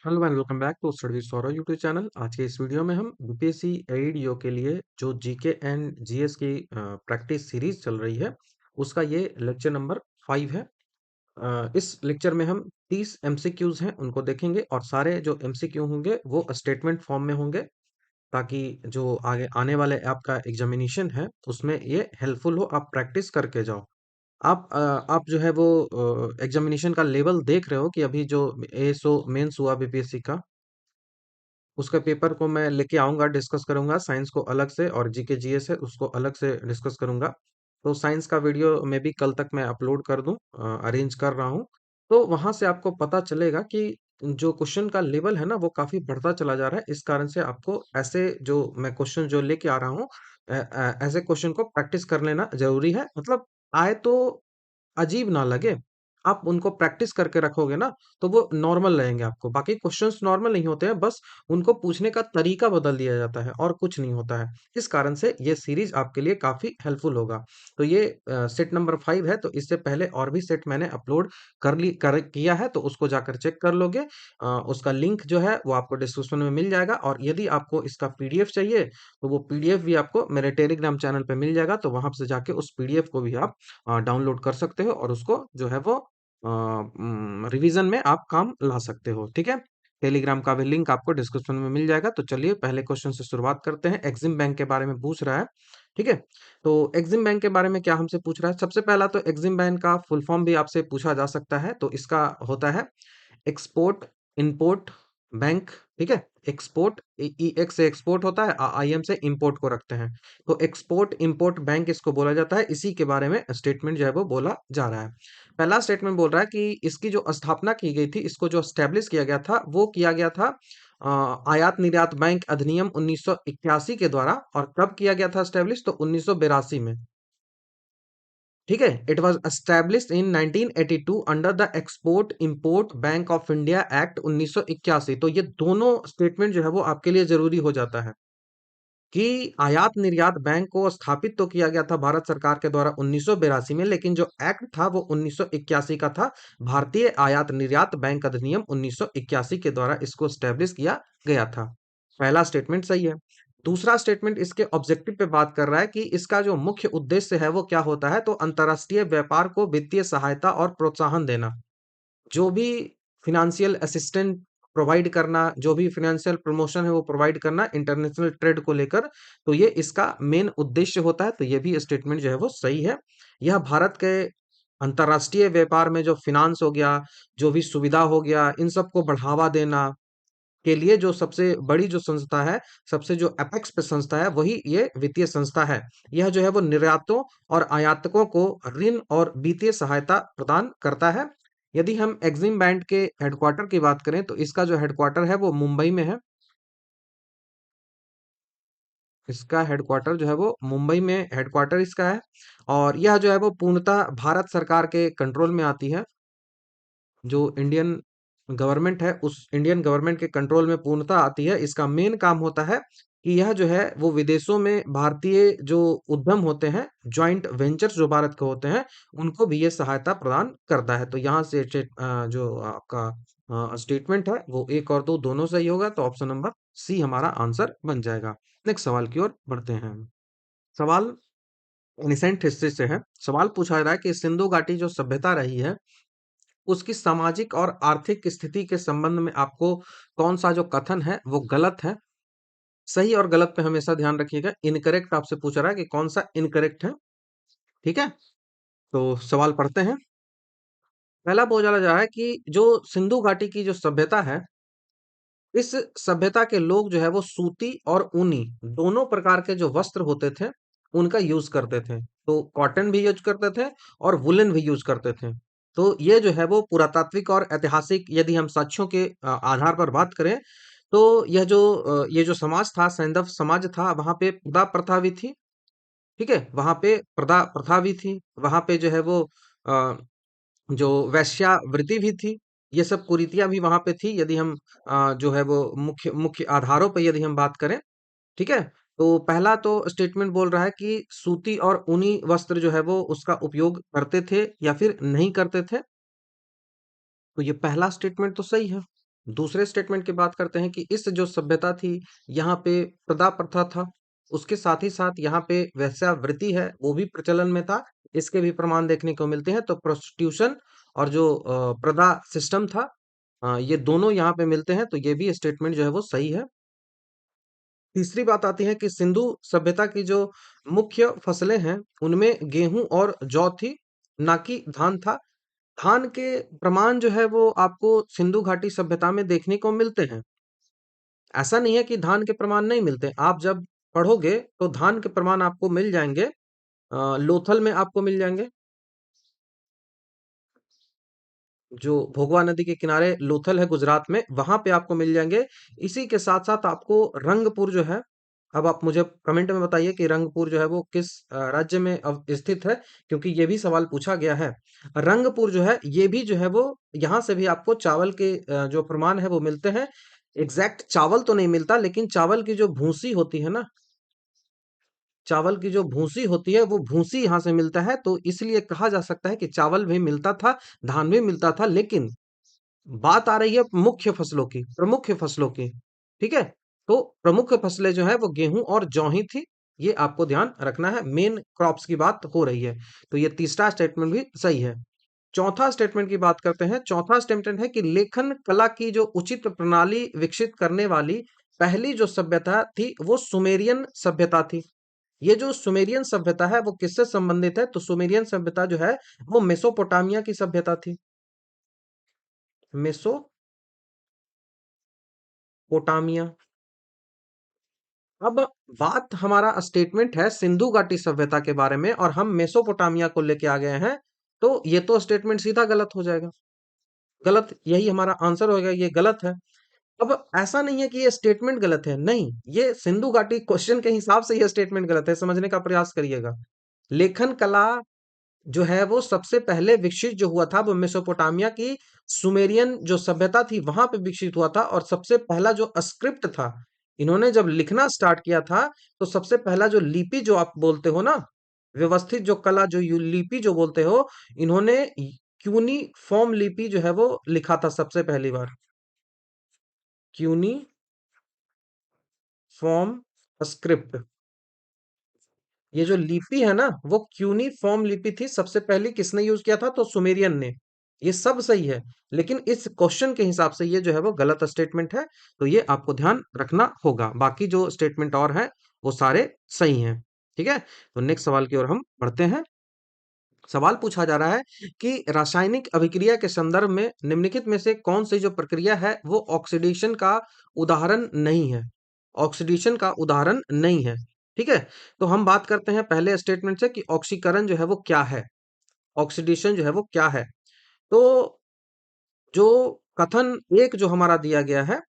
Hello and welcome back to study Saurabh YouTube channel. आज के इस वीडियो में हम यूपीएससी एडीओ के लिए जो जीके एंड जीएस की प्रैक्टिस सीरीज चल रही है उसका ये लेक्चर नंबर 5 है। इस लेक्चर में हम 30 एमसीक्यूज हैं उनको देखेंगे और सारे जो एमसीक्यू होंगे वो स्टेटमेंट फॉर्म में होंगे ताकि जो आगे आने वाले आपका एग्जामिनेशन है उसमें ये हेल्पफुल हो, आप प्रैक्टिस करके जाओ। आप जो है वो एग्जामिनेशन का लेवल देख रहे हो कि अभी जो एएसओ मेंस हुआ बीपीएससी का, उसका पेपर को मैं लेके आऊँगा, डिस्कस करूँगा। साइंस को अलग से और जीके जीएस है उसको अलग से डिस्कस करूँगा। तो साइंस का वीडियो में भी कल तक मैं अपलोड कर दूँ, अरेंज कर रहा हूँ। तो वहाँ से आपको पता चलेगा कि जो क्वेश्चन का लेवल है ना वो काफ़ी बढ़ता चला जा रहा है। इस कारण से आपको ऐसे जो मैं क्वेश्चन जो लेके आ रहा हूँ, ऐसे क्वेश्चन को प्रैक्टिस कर लेना ज़रूरी है। मतलब आए तो अजीब ना लगे, आप उनको प्रैक्टिस करके रखोगे ना तो वो नॉर्मल लगेंगे आपको। बाकी क्वेश्चंस नॉर्मल नहीं होते हैं, बस उनको पूछने का तरीका बदल दिया जाता है और कुछ नहीं होता है। इस कारण से ये सीरीज आपके लिए काफी हेल्पफुल होगा। तो ये सेट नंबर 5 है, तो इससे पहले और भी सेट मैंने अपलोड कर किया है, तो उसको जाकर चेक कर लोगे। उसका लिंक जो है वो आपको डिस्क्रिप्शन में मिल जाएगा, और यदि आपको इसका पीडीएफ चाहिए तो वो पीडीएफ भी आपको मेरे टेलीग्राम चैनल पे मिल जाएगा। तो वहां से जाके उस पीडीएफ को भी आप डाउनलोड कर सकते हो और उसको जो है वो रिवीजन में आप काम ला सकते हो। ठीक है, टेलीग्राम का भी लिंक आपको डिस्क्रिप्शन में मिल जाएगा। तो चलिए पहले क्वेश्चन से शुरुआत करते हैं। एक्सिम बैंक के बारे में पूछ रहा है। ठीक है, तो एक्सिम बैंक के बारे में क्या हमसे पूछ रहा है? सबसे पहला तो एक्सिम बैंक का फुल फॉर्म भी आपसे पूछा जा सकता है। तो इसका होता है एक्सपोर्ट इंपोर्ट बैंक। ठीक है, एक्सपोर्ट एक्स से एक्सपोर्ट होता है, आईएम से इंपोर्ट को रखते हैं। तो एक्सपोर्ट इंपोर्ट बैंक इसको बोला जाता है। इसी के बारे में स्टेटमेंट जो है वो बोला जा रहा है। पहला स्टेटमेंट बोल रहा है कि इसकी जो स्थापना की गई थी, इसको जो स्टैब्लिश किया गया था वो किया गया था आयात निर्यात बैंक अधिनियम 1981 के द्वारा। और कब किया गया था स्टैब्लिश? तो 1982 में। ठीक है, it was established in 1982 under the export import bank of India act 1981। तो ये दोनों स्टेटमेंट जो है वो आपके लिए जरूरी हो जाता है कि आयात निर्यात बैंक को स्थापित तो किया गया था भारत सरकार के द्वारा 1982 में, लेकिन जो एक्ट था वो 1981 का था। भारतीय आयात निर्यात बैंक अधिनियम 1981 के द्वारा इसको स्टैब्लिश किया गया था। पहला स्टेटमेंट सही है। दूसरा स्टेटमेंट इसके ऑब्जेक्टिव पे बात कर रहा है कि इसका जो मुख्य उद्देश्य है वो क्या होता है। तो अंतर्राष्ट्रीय व्यापार को वित्तीय सहायता और प्रोत्साहन देना, जो भी फिनेंशियल असिस्टेंट प्रोवाइड करना, जो भी फिनेंशियल प्रमोशन है वो प्रोवाइड करना इंटरनेशनल ट्रेड को लेकर, तो ये इसका मेन उद्देश्य होता है। तो ये भी स्टेटमेंट जो है वो सही है। यह भारत के अंतर्राष्ट्रीय व्यापार में जो फिनांस हो गया, जो भी सुविधा हो गया, इन सबको बढ़ावा देना के लिए जो सबसे बड़ी जो संस्था है, सबसे जो एपेक्स पे संस्था है, वही ये वित्तीय संस्था है। यह जो है वो निर्यातों और आयातकों को ऋण और वित्तीय सहायता प्रदान करता है। यदि हम एक्सिम बैंक के हेडक्वार्टर की बात करें तो इसका जो हेडक्वार्टर है वो मुंबई में है। इसका हेडक्वार्टर जो है वो मुंबई में हेडक्वार्टर इसका है। और यह जो है वो पूर्णतः भारत सरकार के कंट्रोल में आती है। जो इंडियन गवर्नमेंट है उस इंडियन गवर्नमेंट के कंट्रोल में पूर्णतः आती है। इसका मेन काम होता है कि यह जो है वो विदेशों में भारतीय जो उद्यम होते हैं, जॉइंट वेंचर्स जो भारत के होते हैं, उनको भी ये सहायता प्रदान करता है। तो यहाँ से जो आपका स्टेटमेंट है वो एक और दो दोनों सही होगा, तो ऑप्शन नंबर सी हमारा आंसर बन जाएगा। नेक्स्ट सवाल की ओर बढ़ते हैं। सवाल एनिसेंट हिस्ट्री से है। सवाल पूछा जा रहा है कि सिंधु घाटी जो सभ्यता रही है उसकी सामाजिक और आर्थिक स्थिति के संबंध में आपको कौन सा जो कथन है वो गलत है? सही और गलत पे हमेशा ध्यान रखिएगा। इनकरेक्ट आपसे पूछ रहा है कि कौन सा इनकरेक्ट है। ठीक है, तो सवाल पढ़ते हैं। पहला बोला जा रहा है कि जो सिंधु घाटी की जो सभ्यता है, इस सभ्यता के लोग जो है वो सूती और ऊनी दोनों प्रकार के जो वस्त्र होते थे उनका यूज करते थे। तो कॉटन भी यूज करते थे और वुलन भी यूज करते थे। तो ये जो है वो पुरातात्विक और ऐतिहासिक यदि हम साक्ष्यों के आधार पर बात करें, तो ये जो समाज था, सैंधव समाज था, वहां पे प्रदा प्रथा भी थी। ठीक है, वहां पे प्रदा प्रथा भी थी। वहां पे जो है वो जो वैश्यावृत्ति भी थी। ये सब कुरीतियां भी वहां पे थी। यदि हम जो है वो मुख्य मुख्य आधारों पर यदि हम बात करें। ठीक है, तो पहला तो स्टेटमेंट बोल रहा है कि सूती और ऊनी वस्त्र जो है वो उसका उपयोग करते थे या फिर नहीं करते थे। तो ये पहला स्टेटमेंट तो सही है। दूसरे स्टेटमेंट की बात करते हैं कि इस जो सभ्यता थी यहाँ पे प्रदा प्रथा था, उसके साथ ही साथ यहाँ पे वेश्यावृत्ति है वो भी प्रचलन में था। इसके भी प्रमाण देखने को मिलते हैं। तो प्रोस्टिट्यूशन और जो प्रदा सिस्टम था, ये दोनों यहाँ पे मिलते हैं। तो ये भी स्टेटमेंट जो है वो सही है। तीसरी बात आती है कि सिंधु सभ्यता की जो मुख्य फसलें हैं उनमें गेहूं और जौ थी, ना कि धान था। धान के प्रमाण जो है वो आपको सिंधु घाटी सभ्यता में देखने को मिलते हैं। ऐसा नहीं है कि धान के प्रमाण नहीं मिलते। आप जब पढ़ोगे तो धान के प्रमाण आपको मिल जाएंगे। लोथल में आपको मिल जाएंगे, जो भोगवा नदी के किनारे लोथल है गुजरात में, वहां पे आपको मिल जाएंगे। इसी के साथ साथ आपको रंगपुर जो है, अब आप मुझे कमेंट में बताइए कि रंगपुर जो है वो किस राज्य में स्थित है, क्योंकि ये भी सवाल पूछा गया है। रंगपुर जो है ये भी जो है वो, यहाँ से भी आपको चावल के जो प्रमाण है वो मिलते हैं। एग्जैक्ट चावल तो नहीं मिलता, लेकिन चावल की जो भूसी होती है ना, चावल की जो भूसी होती है वो भूसी यहाँ से मिलता है। तो इसलिए कहा जा सकता है कि चावल भी मिलता था, धान भी मिलता था। लेकिन बात आ रही है मुख्य फसलों की, प्रमुख फसलों की। ठीक है, तो प्रमुख फसलें जो है वो गेहूं और जौ ही थी। ये आपको ध्यान रखना है, मेन क्रॉप्स की बात हो रही है। तो ये तीसरा स्टेटमेंट भी सही है। चौथा स्टेटमेंट की बात करते हैं। चौथा स्टेटमेंट है कि लेखन कला की जो उचित प्रणाली विकसित करने वाली पहली जो सभ्यता थी वो सुमेरियन सभ्यता थी। ये जो सुमेरियन सभ्यता है वो किससे संबंधित है? तो सुमेरियन सभ्यता जो है वो मेसोपोटामिया की सभ्यता थी। मेसोपोटामिया। अब बात हमारा स्टेटमेंट है सिंधु घाटी सभ्यता के बारे में और हम मेसोपोटामिया को लेके आ गए हैं। तो ये तो स्टेटमेंट सीधा गलत हो जाएगा। गलत, यही हमारा आंसर होगा, ये गलत है। अब ऐसा नहीं है कि ये स्टेटमेंट गलत है, नहीं, ये सिंधु घाटी क्वेश्चन के हिसाब से ये स्टेटमेंट गलत है। समझने का प्रयास करिएगा। लेखन कला जो है वो सबसे पहले विकसित जो हुआ था वो मेसोपोटामिया की सुमेरियन जो सभ्यता थी वहां पे विकसित हुआ था। और सबसे पहला जो स्क्रिप्ट था, इन्होंने जब लिखना स्टार्ट किया था, तो सबसे पहला जो लिपि जो आप बोलते हो ना, व्यवस्थित जो कला जो लिपि जो बोलते हो, इन्होंने क्यूनी फॉर्म लिपि जो है वो लिखा था सबसे पहली बार। क्यूनी फॉर्म स्क्रिप्ट, ये जो लिपि है ना वो क्यूनीफॉर्म लिपि थी। सबसे पहले किसने यूज किया था? तो सुमेरियन ने। ये सब सही है, लेकिन इस क्वेश्चन के हिसाब से ये जो है वो गलत स्टेटमेंट है। तो ये आपको ध्यान रखना होगा। बाकी जो स्टेटमेंट और हैं वो सारे सही हैं। ठीक है, तो नेक्स्ट सवाल की ओर हम बढ़ते हैं। सवाल पूछा जा रहा है कि रासायनिक अभिक्रिया के संदर्भ में निम्नलिखित में से कौन सी जो प्रक्रिया है वो ऑक्सीडेशन का उदाहरण नहीं है। ऑक्सीडेशन का उदाहरण नहीं है। ठीक है, तो हम बात करते हैं पहले स्टेटमेंट से कि ऑक्सीकरण जो है वो क्या है, ऑक्सीडेशन जो है वो क्या है। तो जो कथन एक जो हमारा दिया गया है,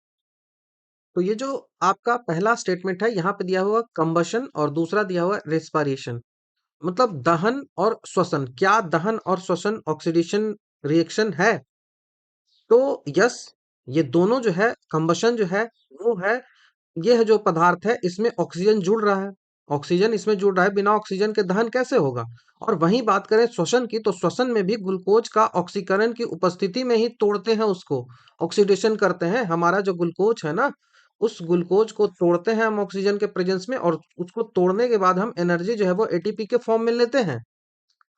तो ये जो आपका पहला स्टेटमेंट है यहाँ पे दिया हुआ कंबशन और दूसरा दिया हुआ रेस्पिरेशन, मतलब दहन और श्वसन। क्या दहन और श्वसन ऑक्सीडेशन रिएक्शन है? तो यस, ये दोनों जो है, कंबशन जो है वो है, ये है जो पदार्थ है इसमें ऑक्सीजन जुड़ रहा है। ऑक्सीजन इसमें जुड़ रहा है, बिना ऑक्सीजन के दहन कैसे होगा? और वहीं बात करें श्वसन की, तो श्वसन में भी ग्लूकोज का ऑक्सीकरण की उपस्थिति में ही तोड़ते हैं उसको, ऑक्सीडेशन करते हैं। हमारा जो ग्लूकोज है ना, उस ग्लूकोज को तोड़ते हैं हम ऑक्सीजन के प्रेजेंस में, और उसको तोड़ने के बाद हम एनर्जी जो है वो एटीपी के फॉर्म में लेते हैं।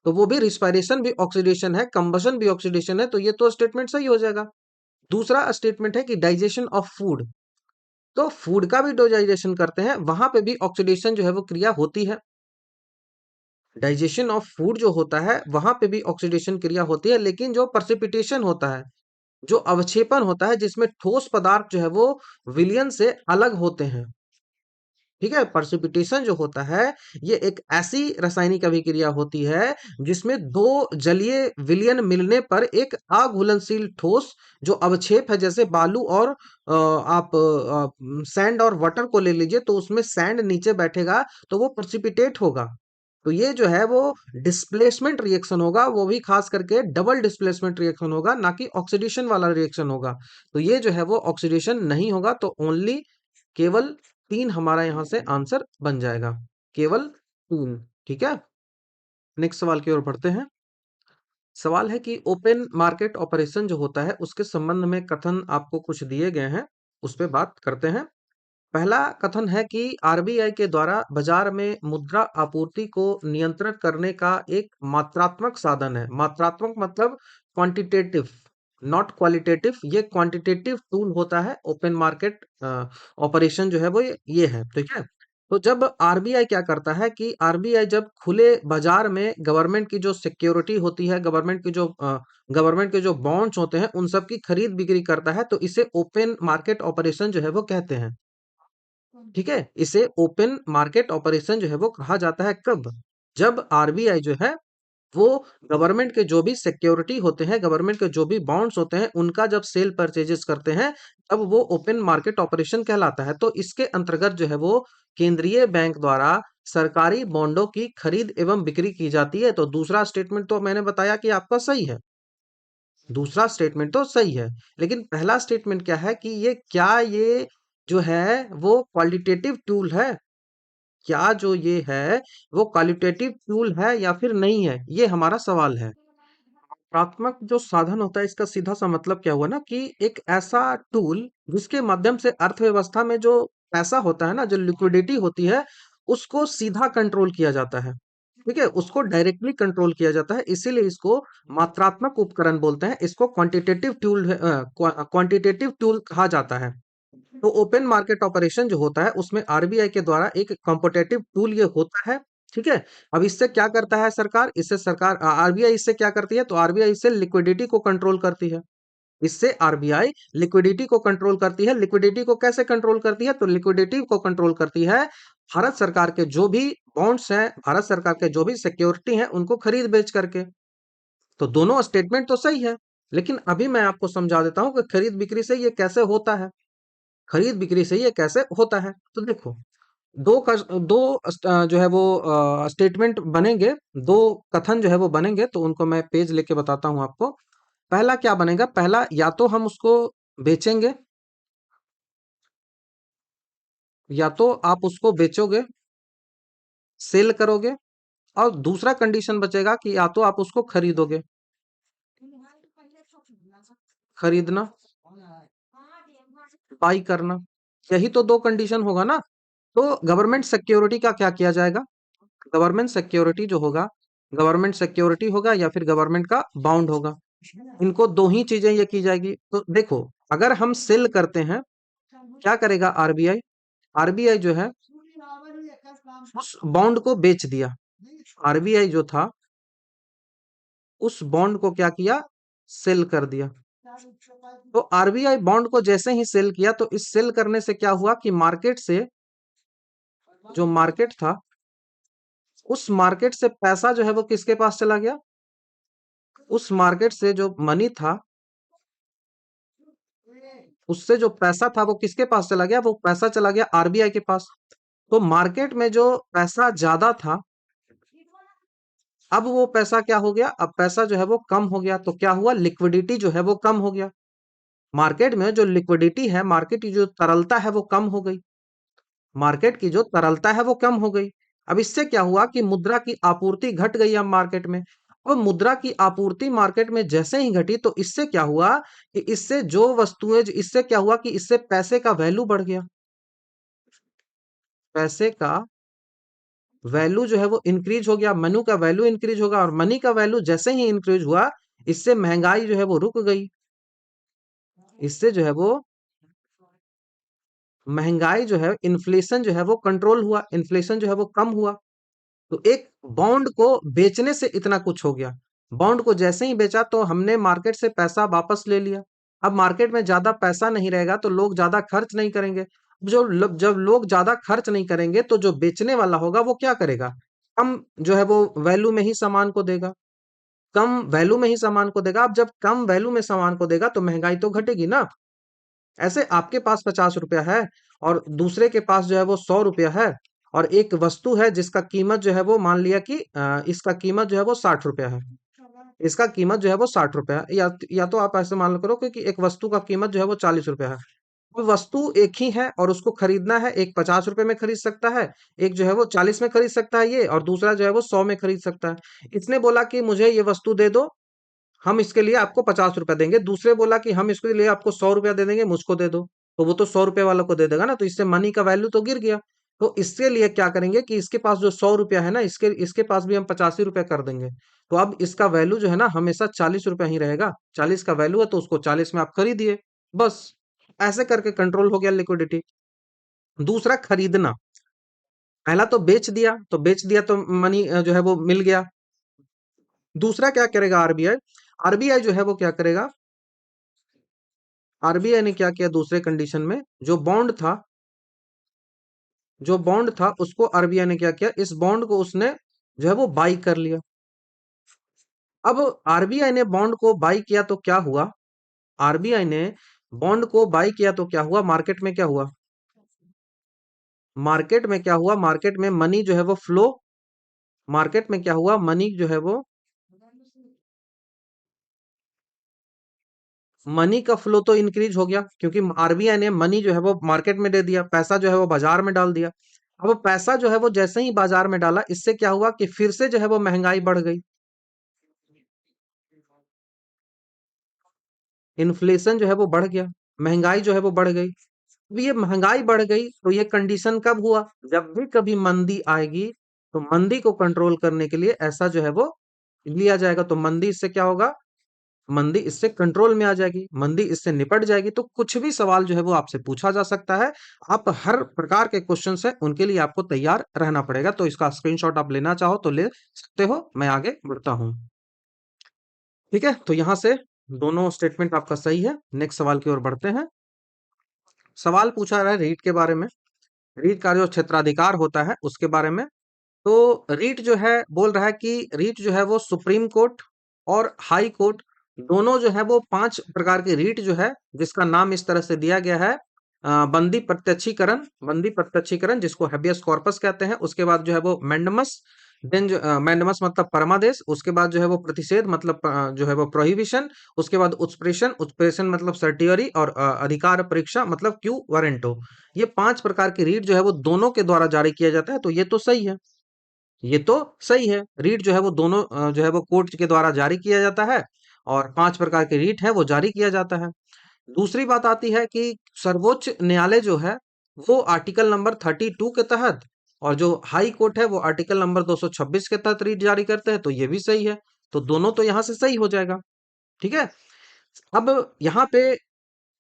तो वो भी रिस्पायरेशन भी ऑक्सीडेशन है, कंबशन भी ऑक्सीडेशन है। तो ये तो स्टेटमेंट सही हो जाएगा। दूसरा स्टेटमेंट है कि डाइजेशन ऑफ फूड, तो फूड का भी डाइजेशन करते हैं, वहां पे भी ऑक्सीडेशन जो है वो क्रिया होती है। डाइजेशन ऑफ फूड जो होता है वहां पे भी ऑक्सीडेशन क्रिया होती है, लेकिन जो प्रेसिपिटेशन होता है, जो अवक्षेपण होता है, जिसमें ठोस पदार्थ जो है वो विलयन से अलग होते हैं। ठीक है, प्रेसिपिटेशन जो होता है ये एक ऐसी रासायनिक अभिक्रिया होती है जिसमें दो जलीय विलयन मिलने पर एक अघुलनशील ठोस जो अवक्षेप है, जैसे बालू और आप सैंड और वाटर को ले लीजिए, तो उसमें सैंड नीचे बैठेगा तो वो प्रेसिपिटेट होगा। तो ये जो है वो डिस्प्लेसमेंट रिएक्शन होगा, वो भी खास करके डबल डिस्प्लेसमेंट रिएक्शन होगा, ना कि ऑक्सीडेशन वाला रिएक्शन होगा। तो ये जो है वो ऑक्सीडेशन नहीं होगा। तो ओनली केवल 3 हमारा यहाँ से आंसर बन जाएगा, केवल 3। ठीक है, नेक्स्ट सवाल की ओर बढ़ते हैं। सवाल है कि ओपन मार्केट ऑपरेशन जो होता है उसके संबंध में कथन आपको कुछ दिए गए हैं, उस पे बात करते हैं। पहला कथन है कि आरबीआई के द्वारा बाजार में मुद्रा आपूर्ति को नियंत्रित करने का एक मात्रात्मक साधन है। मात्रात्मक मतलब क्वांटिटेटिव, नॉट क्वालिटेटिव। ये क्वांटिटेटिव टूल होता है। ओपन मार्केट ऑपरेशन जो है वो ये है, ठीक है। तो जब आरबीआई क्या करता है कि आरबीआई जब खुले बाजार में गवर्नमेंट की जो सिक्योरिटी होती है, गवर्नमेंट के जो बॉन्ड्स होते हैं, उन सब की खरीद बिक्री करता है, तो इसे ओपन मार्केट ऑपरेशन जो है वो कहते हैं। ठीक है, इसे ओपन मार्केट ऑपरेशन जो है वो कहा जाता है कब? जब आरबीआई जो है वो गवर्नमेंट के जो भी सिक्योरिटी होते हैं, गवर्नमेंट के जो भी बॉन्ड्स होते हैं, उनका जब सेल परचेजेस करते हैं, तब वो ओपन मार्केट ऑपरेशन कहलाता है। तो इसके अंतर्गत जो है वो केंद्रीय बैंक द्वारा सरकारी बॉन्डों की खरीद एवं बिक्री की जाती है। तो दूसरा स्टेटमेंट तो मैंने बताया कि आपका सही है, दूसरा स्टेटमेंट तो सही है। लेकिन पहला स्टेटमेंट क्या है कि ये जो है वो क्वालिटेटिव टूल है? क्या जो ये है वो क्वालिटेटिव टूल है या फिर नहीं है, ये हमारा सवाल है। प्राथमिक जो साधन होता है, इसका सीधा सा मतलब क्या हुआ ना कि एक ऐसा टूल जिसके माध्यम से अर्थव्यवस्था में जो पैसा होता है ना, जो लिक्विडिटी होती है, उसको सीधा कंट्रोल किया जाता है। ठीक है, उसको डायरेक्टली कंट्रोल किया जाता है, इसीलिए इसको मात्रात्मक उपकरण बोलते हैं। इसको क्वांटिटेटिव टूल कहा जाता है। तो ओपन मार्केट ऑपरेशन जो होता है उसमें आरबीआई के द्वारा एक कॉम्पिटेटिव टूल ये होता है। ठीक है, अब इससे क्या करता है सरकार? इससे सरकार आरबीआई इससे क्या करती है? तो आरबीआई इससे लिक्विडिटी को कंट्रोल करती है। इससे आरबीआई लिक्विडिटी को कंट्रोल करती है। लिक्विडिटी को कैसे कंट्रोल करती है? तो लिक्विडिटी को कंट्रोल करती है भारत सरकार के जो भी बॉन्ड्स हैं, भारत सरकार के जो भी सिक्योरिटी हैं, उनको खरीद बेच करके। तो दोनों स्टेटमेंट तो सही है, लेकिन अभी मैं आपको समझा देता हूं कि खरीद बिक्री से ये कैसे होता है। खरीद बिक्री से ये कैसे होता है? तो देखो, जो है वो स्टेटमेंट बनेंगे, दो कथन जो है वो बनेंगे, तो उनको मैं पेज लेके बताता हूं आपको। पहला क्या बनेगा? पहला, या तो हम उसको बेचेंगे, या तो आप उसको बेचोगे, सेल करोगे, और दूसरा कंडीशन बचेगा कि या तो आप उसको खरीदोगे। खरीदना, बाई करना, यही तो दो कंडीशन होगा ना। तो गवर्नमेंट सिक्योरिटी का क्या किया जाएगा? गवर्नमेंट सिक्योरिटी जो होगा, गवर्नमेंट सिक्योरिटी होगा या फिर गवर्नमेंट का बाउंड होगा। इनको दो ही चीजें ये की जाएगी। तो देखो, अगर हम सेल करते हैं, क्या करेगा आरबीआई? आरबीआई जो है उस बॉन्ड को बेच दिया। आरबीआई जो था उस बॉन्ड को क्या किया? सेल कर दिया। तो आरबीआई बॉन्ड को जैसे ही सेल किया, तो इस सेल करने से क्या हुआ कि मार्केट से, जो मार्केट था, उस मार्केट से पैसा जो है वो किसके पास चला गया? उस मार्केट से जो मनी था, उससे जो पैसा था वो किसके पास चला गया? वो पैसा चला गया आरबीआई के पास। तो मार्केट में जो पैसा ज्यादा था, अब वो पैसा क्या हो गया? अब पैसा जो है वो कम हो गया। तो क्या हुआ? लिक्विडिटी जो है वो कम हो गया। मार्केट में जो लिक्विडिटी है, मार्केट की जो तरलता है वो कम हो गई। मार्केट की जो तरलता है वो कम हो गई। अब इससे क्या हुआ कि मुद्रा की आपूर्ति घट गई अब मार्केट में। अब मुद्रा की आपूर्ति मार्केट में जैसे ही घटी, तो इससे क्या हुआ कि इससे जो वस्तुएं, इससे क्या हुआ कि इससे पैसे का वैल्यू बढ़ गया। पैसे का वैल्यू जो है वो इंक्रीज हो गया, मनी का वैल्यू इंक्रीज होगा, और मनी का वैल्यू जैसे ही इंक्रीज हुआ, इससे महंगाई जो है वो रुक गई। इससे जो है वो महंगाई जो है, इन्फ्लेशन जो है वो कंट्रोल हुआ, इन्फ्लेशन जो है वो कम हुआ। तो एक बॉन्ड को बेचने से इतना कुछ हो गया। बॉन्ड को जैसे ही बेचा, तो हमने मार्केट से पैसा वापस ले लिया। अब मार्केट में ज्यादा पैसा नहीं रहेगा, तो लोग ज्यादा खर्च नहीं करेंगे। जब लोग ज्यादा खर्च नहीं करेंगे, तो जो बेचने वाला होगा वो क्या करेगा? कम जो है वो वैल्यू में ही सामान को देगा। कम वैल्यू में ही सामान को देगा। अब जब कम वैल्यू में सामान को देगा, तो महंगाई तो घटेगी ना। ऐसे आपके पास 50 रुपया है, और दूसरे के पास जो है वो 100 रुपया है, और एक वस्तु है जिसका कीमत जो है वो, मान लिया कि इसका कीमत जो है वो 60 रुपया है। इसका कीमत जो है वो 60 रुपया है, या तो आप ऐसे मान लो करो कि एक वस्तु का कीमत जो है वो 40 रुपया है। वो वस्तु एक ही है और उसको खरीदना है। एक 50 रुपए में खरीद सकता है, एक जो है वो 40 में खरीद सकता है ये, और दूसरा जो है वो 100 में खरीद सकता है। इसने बोला कि मुझे ये वस्तु दे दो, हम इसके लिए आपको 50 रुपया देंगे। दूसरे बोला कि हम इसके लिए आपको 100 रुपया दे देंगे, मुझको दे दो। तो वो तो 100 रुपये वाला को दे देगा ना, तो इससे मनी का वैल्यू तो गिर गया। तो इसके लिए क्या करेंगे कि इसके पास जो 100 रुपया है ना, इसके इसके पास भी हम 85 रुपया कर देंगे। तो अब इसका वैल्यू जो है ना हमेशा 40 रुपया ही रहेगा। 40 का वैल्यू है तो उसको 40 में आप खरीदिए, बस। ऐसे करके कंट्रोल हो गया लिक्विडिटी। दूसरा, खरीदना। पहला तो बेच दिया, तो बेच दिया तो मनी जो है वो मिल गया। दूसरा क्या करेगा आरबीआई? आरबीआई जो है वो क्या करेगा? आरबीआई ने क्या किया दूसरे कंडीशन में, जो बॉन्ड था उसको आरबीआई ने क्या किया, इस बॉन्ड को उसने जो है वो बाई कर लिया। अब आरबीआई ने बॉन्ड को बाई किया तो क्या हुआ? आरबीआई ने बॉन्ड को बाई किया तो क्या हुआ? मार्केट में क्या हुआ? मार्केट में क्या हुआ? मार्केट में मनी जो है वो फ्लो। मार्केट में क्या हुआ? मनी जो है वो, मनी का फ्लो तो इंक्रीज हो गया, क्योंकि आरबीआई ने मनी जो है वो मार्केट में दे दिया, पैसा जो है वो बाजार में डाल दिया। अब पैसा जो है वो जैसे ही बाजार में डाला, इससे क्या हुआ कि फिर से जो है वो महंगाई बढ़ गई। इन्फ्लेशन जो है वो बढ़ गया, महंगाई जो है वो बढ़ गई। अब ये महंगाई बढ़ गई तो ये कंडीशन कब हुआ? जब भी कभी मंदी आएगी, तो मंदी को कंट्रोल करने के लिए ऐसा जो है वो लिया जाएगा। तो मंदी इससे क्या होगा? मंदी इससे कंट्रोल में आ जाएगी, मंदी इससे निपट जाएगी। तो कुछ भी सवाल जो है वो आपसे पूछा जा सकता है। आप हर प्रकार के क्वेश्चन है उनके लिए आपको तैयार रहना पड़ेगा। तो इसका स्क्रीनशॉट आप लेना चाहो तो ले सकते हो। मैं आगे बढ़ता हूँ। ठीक है, तो यहां से दोनों स्टेटमेंट आपका सही है। नेक्स्ट सवाल की ओर बढ़ते हैं। सवाल पूछा रहा है रीट के बारे में। रीट का जो क्षेत्राधिकार होता है उसके बारे में। तो रीट जो है बोल रहा है कि रीट जो है वो सुप्रीम कोर्ट और हाई कोर्ट दोनों जो है वो 5 प्रकार के रीट जो है, जिसका नाम इस तरह से दिया गया है। बंदी प्रत्यक्षीकरण जिसको हेबियस कॉर्पस कहते हैं। उसके बाद जो है वो मैंडमस। देन जो मैंडमस मतलब परमादेश। उसके बाद जो है वो प्रतिषेध मतलब जो है वो प्रोहिबिशन। उसके बाद उत्प्रेषण। उत्प्रेषण मतलब सर्टियरी। और अधिकार परीक्षा मतलब क्यू वारंटो। ये 5 प्रकार की रीट जो है वो दोनों के द्वारा जारी किया जाता है। तो ये तो सही है। ये तो सही है। रीट जो है वो दोनों जो है वो कोर्ट के द्वारा जारी किया जाता है। और 5 प्रकार के रीट है वो जारी किया जाता है। दूसरी बात आती है कि सर्वोच्च न्यायालय जो है वो आर्टिकल नंबर 32 के तहत, और जो हाई कोर्ट है वो आर्टिकल नंबर 226 के तहत रीट जारी करते हैं। तो ये भी सही है। तो दोनों तो यहां से सही हो जाएगा। ठीक है। अब यहाँ पे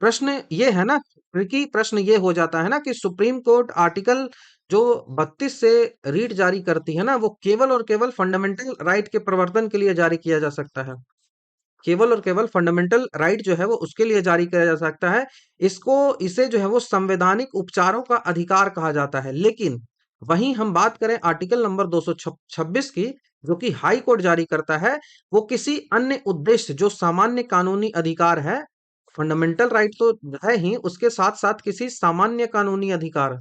प्रश्न ये है ना, ट्रिकी प्रश्न ये हो जाता है ना कि सुप्रीम कोर्ट आर्टिकल जो 32 से रीट जारी करती है ना, वो केवल और केवल फंडामेंटल राइट के प्रवर्तन के लिए जारी किया जा सकता है। केवल और केवल फंडामेंटल राइट जो है वो उसके लिए जारी किया जा सकता है। इसे जो है वो संवैधानिक उपचारों का अधिकार कहा जाता है। लेकिन वहीं हम बात करें आर्टिकल नंबर 226 की, जो कि हाई कोर्ट जारी करता है, वो किसी अन्य उद्देश्य जो सामान्य कानूनी अधिकार है। फंडामेंटल राइट तो है ही, उसके साथ साथ किसी सामान्य कानूनी अधिकार,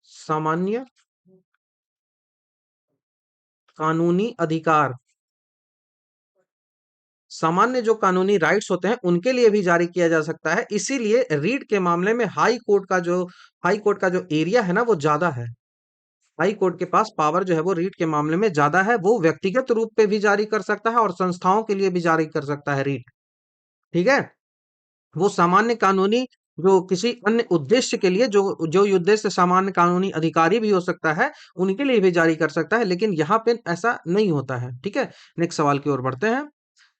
सामान्य कानूनी अधिकार, सामान्य जो कानूनी राइट्स होते हैं उनके लिए भी जारी किया जा सकता है। इसीलिए रीट के मामले में हाई कोर्ट का जो एरिया है ना वो ज्यादा है। हाई कोर्ट के पास पावर जो है वो रीट के मामले में ज्यादा है। वो व्यक्तिगत रूप पे भी जारी कर सकता है और संस्थाओं के लिए भी जारी कर सकता है रीट। ठीक है। वो सामान्य कानूनी, जो किसी अन्य उद्देश्य के लिए, जो जो उद्देश्य सामान्य कानूनी अधिकारी भी हो सकता है, उनके लिए भी जारी कर सकता है। लेकिन यहाँ पे ऐसा नहीं होता है। ठीक है। नेक्स्ट सवाल की ओर बढ़ते हैं।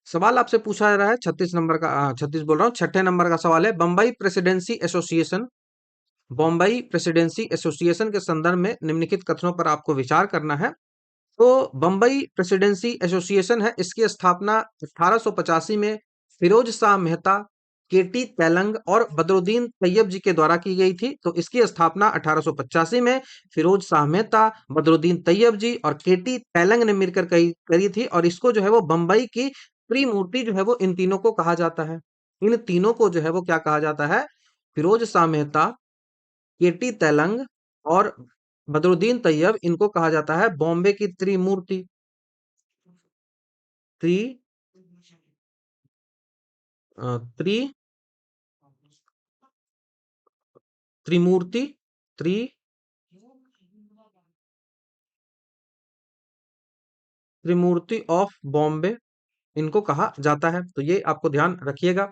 सवाल आपसे पूछा जा रहा है 36 नंबर का, 36 बोल रहा हूँ, छठे नंबर का सवाल है। बम्बई प्रेसिडेंसी एसोसिएशन के संदर्भ में निम्नलिखित कथनों पर आपको विचार करना है। तो बम्बई प्रेसिडेंसी एसोसिएशन है, इसकी स्थापना 1885 में फिरोज शाह मेहता, केटी तेलंग और बदरुद्दीन तैयब जी के द्वारा की गई थी। तो इसकी स्थापना 1885 में फिरोज शाह मेहता, बदरुद्दीन तैयब जी और केटी तेलंग ने मिलकर करी थी। और इसको जो है वो बम्बई की त्रिमूर्ति जो है वो इन तीनों को कहा जाता है। इन तीनों को जो है वो क्या कहा जाता है? फिरोज शाह मेहता, केटी तेलंग और बदरुद्दीन तैयब, इनको कहा जाता है बॉम्बे की त्रिमूर्ति। त्रि अ, त्रि त्रिमूर्ति, त्रि त्रिमूर्ति ऑफ बॉम्बे, इनको कहा जाता है। तो ये आपको ध्यान रखिएगा,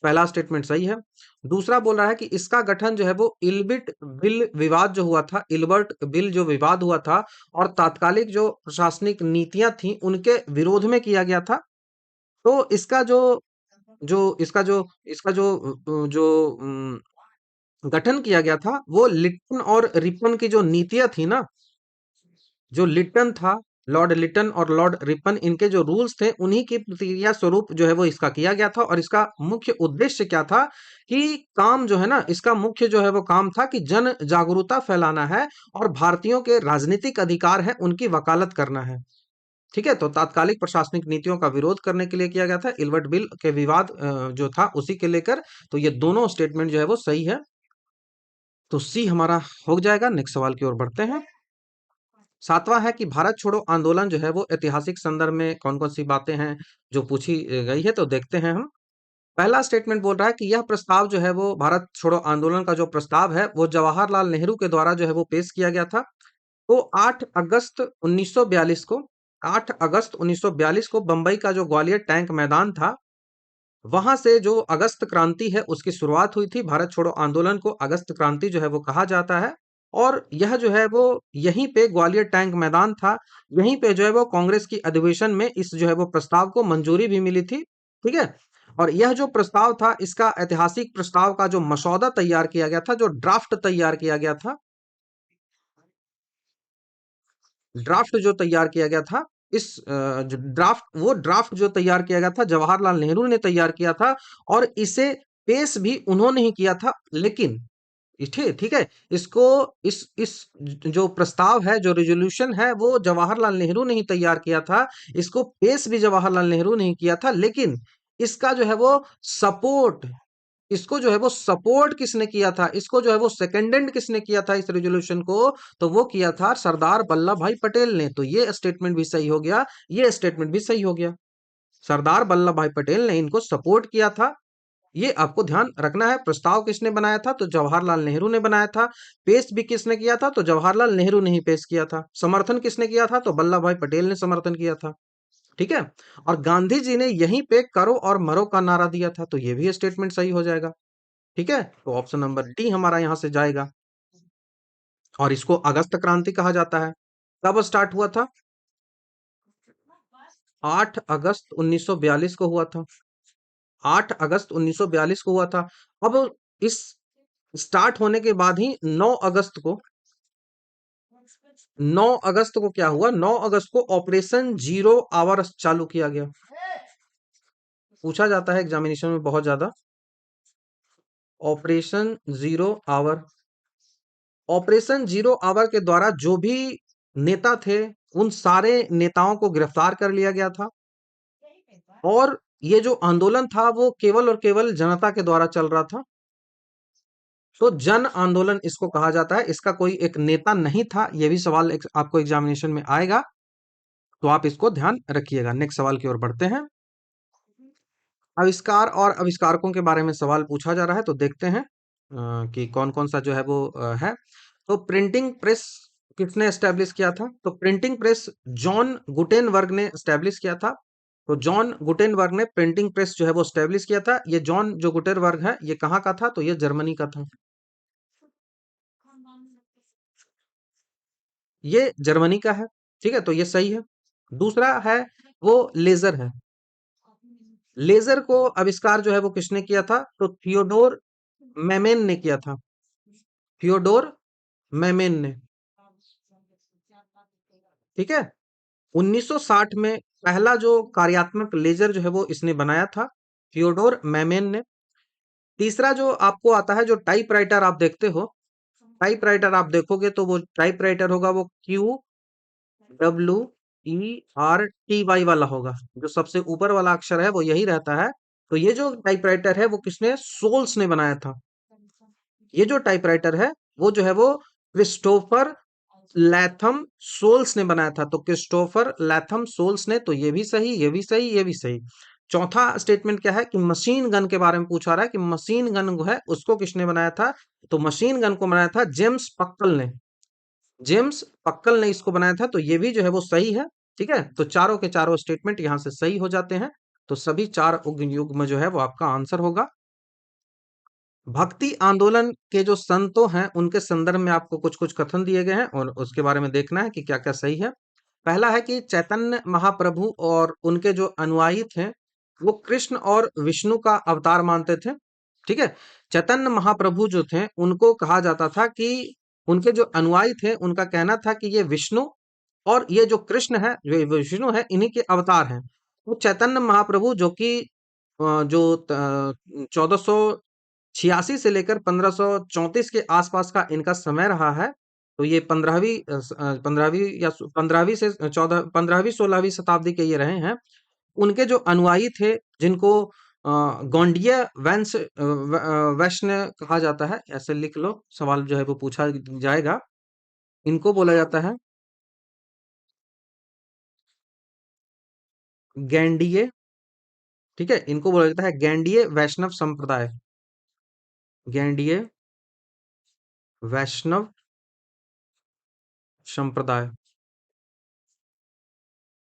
पहला स्टेटमेंट सही है। दूसरा बोल रहा है कि इसका गठन जो है वो इल्बिट बिल विवाद जो हुआ था, इल्बर्ट बिल जो विवाद हुआ था और तात्कालिक जो प्रशासनिक नीतियां थी उनके विरोध में किया गया था। तो इसका जो गठन किया गया था वो लिट्टन और रिपन की जो नीतियां थी ना, जो लिट्टन था, लॉर्ड लिट्टन और लॉर्ड रिपन, इनके जो रूल्स थे उन्हीं की प्रतिक्रिया स्वरूप जो है वो इसका किया गया था। और इसका मुख्य उद्देश्य क्या था कि काम जो है ना, इसका मुख्य जो है वो काम था कि जन जागरूकता फैलाना है और भारतीयों के राजनीतिक अधिकार है उनकी वकालत करना है। ठीक है, तो तात्कालिक प्रशासनिक नीतियों का विरोध करने के लिए किया गया था, इल्बर्ट बिल के विवाद जो था उसी के लेकर। तो ये दोनों स्टेटमेंट जो है वो सही है। तो सी हमारा हो जाएगा। नेक्स्ट सवाल की ओर बढ़ते हैं। सातवां है कि भारत छोड़ो आंदोलन जो है वो ऐतिहासिक संदर्भ में कौन कौन सी बातें हैं जो पूछी गई है, तो देखते हैं हम। पहला स्टेटमेंट बोल रहा है कि यह प्रस्ताव जो है वो भारत छोड़ो आंदोलन का जो प्रस्ताव है वो जवाहरलाल नेहरू के द्वारा जो है वो पेश किया गया था। तो 8 अगस्त 1942 को 8 अगस्त 1942 को बंबई का जो ग्वालियर टैंक मैदान था, वहां से जो अगस्त क्रांति है उसकी शुरुआत हुई थी। भारत छोड़ो आंदोलन को अगस्त क्रांति जो है वो कहा जाता है। और यह जो है वो यहीं पे ग्वालियर टैंक मैदान था, यहीं पे जो है वो कांग्रेस की अधिवेशन में इस जो है वो प्रस्ताव को मंजूरी भी मिली थी। ठीक है, और यह जो प्रस्ताव था, इसका ऐतिहासिक प्रस्ताव का जो मसौदा तैयार किया गया था, जो ड्राफ्ट तैयार किया गया था, ड्राफ्ट जो तैयार किया गया था, इस जो ड्राफ्ट वो ड्राफ्ट जो तैयार किया गया था जवाहरलाल नेहरू ने तैयार किया था। और इसे पेश भी उन्होंने ही किया था। लेकिन ठीक ठीक है, इसको इस जो प्रस्ताव है, जो रेजोल्यूशन है, वो जवाहरलाल नेहरू ने ही तैयार किया था। इसको पेश भी जवाहरलाल नेहरू ने ही किया था। लेकिन इसका जो है वो सपोर्ट इसको जो है वो सपोर्ट किसने किया था, इसको जो है वो सेकेंडेंट किसने किया था इस रेजोल्यूशन को, तो वो किया था सरदार वल्लभ भाई पटेल ने। तो ये स्टेटमेंट भी सही हो गया, ये स्टेटमेंट भी सही हो गया। सरदार वल्लभ भाई पटेल ने इनको सपोर्ट किया था। ये आपको ध्यान रखना है। प्रस्ताव किसने बनाया था, तो जवाहरलाल नेहरू ने बनाया था। पेश भी किसने किया था, तो जवाहरलाल नेहरू ने ही पेश किया था। समर्थन किसने किया था, तो वल्लभ भाई पटेल ने समर्थन किया था। ठीक है, और गांधी जी ने यहीं पे करो और मरो का नारा दिया था। तो ये भी स्टेटमेंट सही हो जाएगा। ठीक है, तो ऑप्शन नंबर डी हमारा यहां से जाएगा। और इसको अगस्त क्रांति कहा जाता है। कब स्टार्ट हुआ था, 8 अगस्त 1942 को हुआ था। 8 अगस्त 1942 को हुआ था। अब इस स्टार्ट होने के बाद ही 9 अगस्त को क्या हुआ, 9 अगस्त को ऑपरेशन जीरो आवर चालू किया गया। पूछा जाता है एग्जामिनेशन में बहुत ज्यादा, operation zero hour. Operation zero hour के द्वारा जो भी नेता थे, उन सारे नेताओं को गिरफ्तार कर लिया गया था। और ये जो आंदोलन था वो केवल और केवल जनता के द्वारा चल रहा था। तो जन आंदोलन इसको कहा जाता है। इसका कोई एक नेता नहीं था। ये भी सवाल आपको एग्जामिनेशन में आएगा, तो आप इसको ध्यान रखिएगा। नेक्स्ट सवाल की ओर बढ़ते हैं। आविष्कार और आविष्कारकों के बारे में सवाल पूछा जा रहा है, तो देखते हैं कि कौन कौन सा जो है वो है। तो प्रिंटिंग प्रेस किसने एस्टेब्लिश किया था, तो प्रिंटिंग प्रेस जॉन गुटेनबर्ग ने एस्टेब्लिश किया था। तो जॉन गुटेनबर्ग ने प्रिंटिंग प्रेस जो है वो एस्टेब्लिश किया था। ये जॉन जो गुटेनबर्ग है, ये कहाँ का था, तो ये जर्मनी का था। ये जर्मनी का है। ठीक है, तो ये सही है। दूसरा है वो लेजर है। लेजर को आविष्कार जो है वो किसने किया था, तो थियोडोर मेमेन ने किया था। थियोडोर मेमेन ने। ठीक है, 1960 में पहला जो कार्यात्मक लेजर जो है वो इसने बनाया था, थियोडोर मेमेन ने। तीसरा जो आपको आता है, जो टाइपराइटर आप देखते हो, टाइपराइटर आप देखोगे तो वो टाइपराइटर होगा वो QWERTY वाला होगा। जो सबसे ऊपर वाला अक्षर है वो यही रहता है। तो ये जो टाइपराइटर है वो किसने, सोल्स ने बनाया था। ये जो टाइपराइटर है वो जो है वो क्रिस्टोफर लैथम सोल्स ने बनाया था। तो क्रिस्टोफर लैथम सोल्स ने। तो ये भी सही, ये भी सही, ये भी सही। चौथा स्टेटमेंट क्या है कि मशीन गन के बारे में पूछा रहा है कि मशीन गन जो है उसको किसने बनाया था, तो मशीन गन को बनाया था जेम्स पक्कल ने। जेम्स पक्कल ने इसको बनाया था। तो ये भी जो है वो सही है। ठीक है, तो चारों के चारों स्टेटमेंट यहां से सही हो जाते हैं। तो सभी 4 युग्म जो है वो आपका आंसर होगा। भक्ति आंदोलन के जो संतों हैं उनके संदर्भ में आपको कुछ-कुछ कथन दिए गए हैं और उसके बारे में देखना है कि क्या-क्या सही है। पहला है कि चैतन्य महाप्रभु और उनके जो अनुयायी थे, वो कृष्ण और विष्णु का अवतार मानते थे। ठीक है? चैतन्य महाप्रभु जो थे, उनको कहा जाता था कि उनके जो अनुयायी थे, उनका कहना था कि ये विष्णु और ये जो कृष्ण है, जो विष्णु है, इन्हीं के अवतार हैं। तो चैतन्य महाप्रभु जो कि जो 1486 से लेकर 1534 के आसपास का इनका समय रहा है। तो ये 15वीं या 15वीं से 14 15वीं 16वीं शताब्दी के ये रहे हैं। उनके जो अनुयायी थे जिनको गौंडीय वैष्णव कहा जाता है, ऐसे लिख लो, सवाल जो है वो पूछा जाएगा। इनको बोला जाता है गैंडीय, ठीक है? इनको बोला जाता है गैंडीय वैष्णव संप्रदाय, गैंडीय वैष्णव संप्रदाय।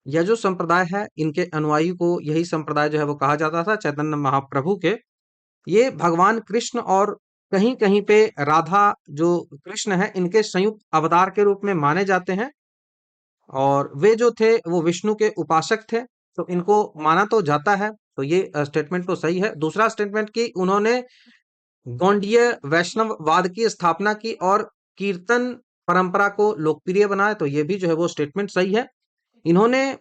यह जो संप्रदाय है, इनके अनुयायी को यही संप्रदाय जो है वो कहा जाता था चैतन्य महाप्रभु के। ये भगवान कृष्ण और कहीं-कहीं पे राधा जो कृष्ण है, इनके संयुक्त अवतार के रूप में माने जाते हैं और वे जो थे वो विष्णु के उपासक थे। तो इनको माना तो जाता है, तो ये स्टेटमेंट तो सही है। दूसरा स्टेटमेंट कि उन्होंने गौड़ीय वैष्णववाद की स्थापना की और कीर्तन परंपरा को लोकप्रिय बनाया, तो ये भी जो है वो स्टेटमेंट सही है। इन्होंने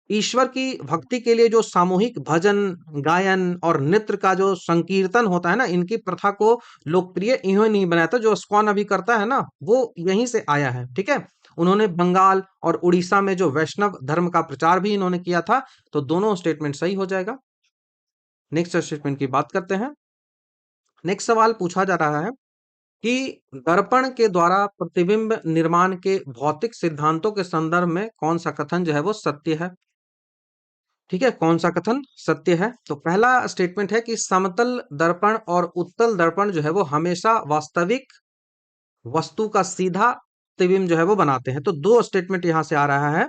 ईश्वर की भक्ति के लिए जो सामूहिक भजन, गायन और नृत्य का जो संकीर्तन होता है ना, इनकी प्रथा को लोकप्रिय इन्होंने नहीं बनाया था। जो इस्कॉन अभी करता है ना, वो यहीं से आया है। ठीक है? उन्होंने बंगाल और उड़ीसा में जो वैष्णव धर्म का प्रचार भी इन्होंने किया था। तो दोनों स्टेटमेंट सही हो जाएगा। नेक्स्ट स्टेटमेंट की बात करते हैं। नेक्स्ट सवाल पूछा जा रहा है कि दर्पण के द्वारा प्रतिबिंब निर्माण के भौतिक सिद्धांतों के संदर्भ में कौन सा कथन जो है वो सत्य है? ठीक है, कौन सा कथन सत्य है? तो पहला स्टेटमेंट है कि समतल दर्पण और उत्तल दर्पण जो है वो हमेशा वास्तविक वस्तु का सीधा प्रतिबिंब जो है वो बनाते हैं। तो दो स्टेटमेंट यहां से आ रहा है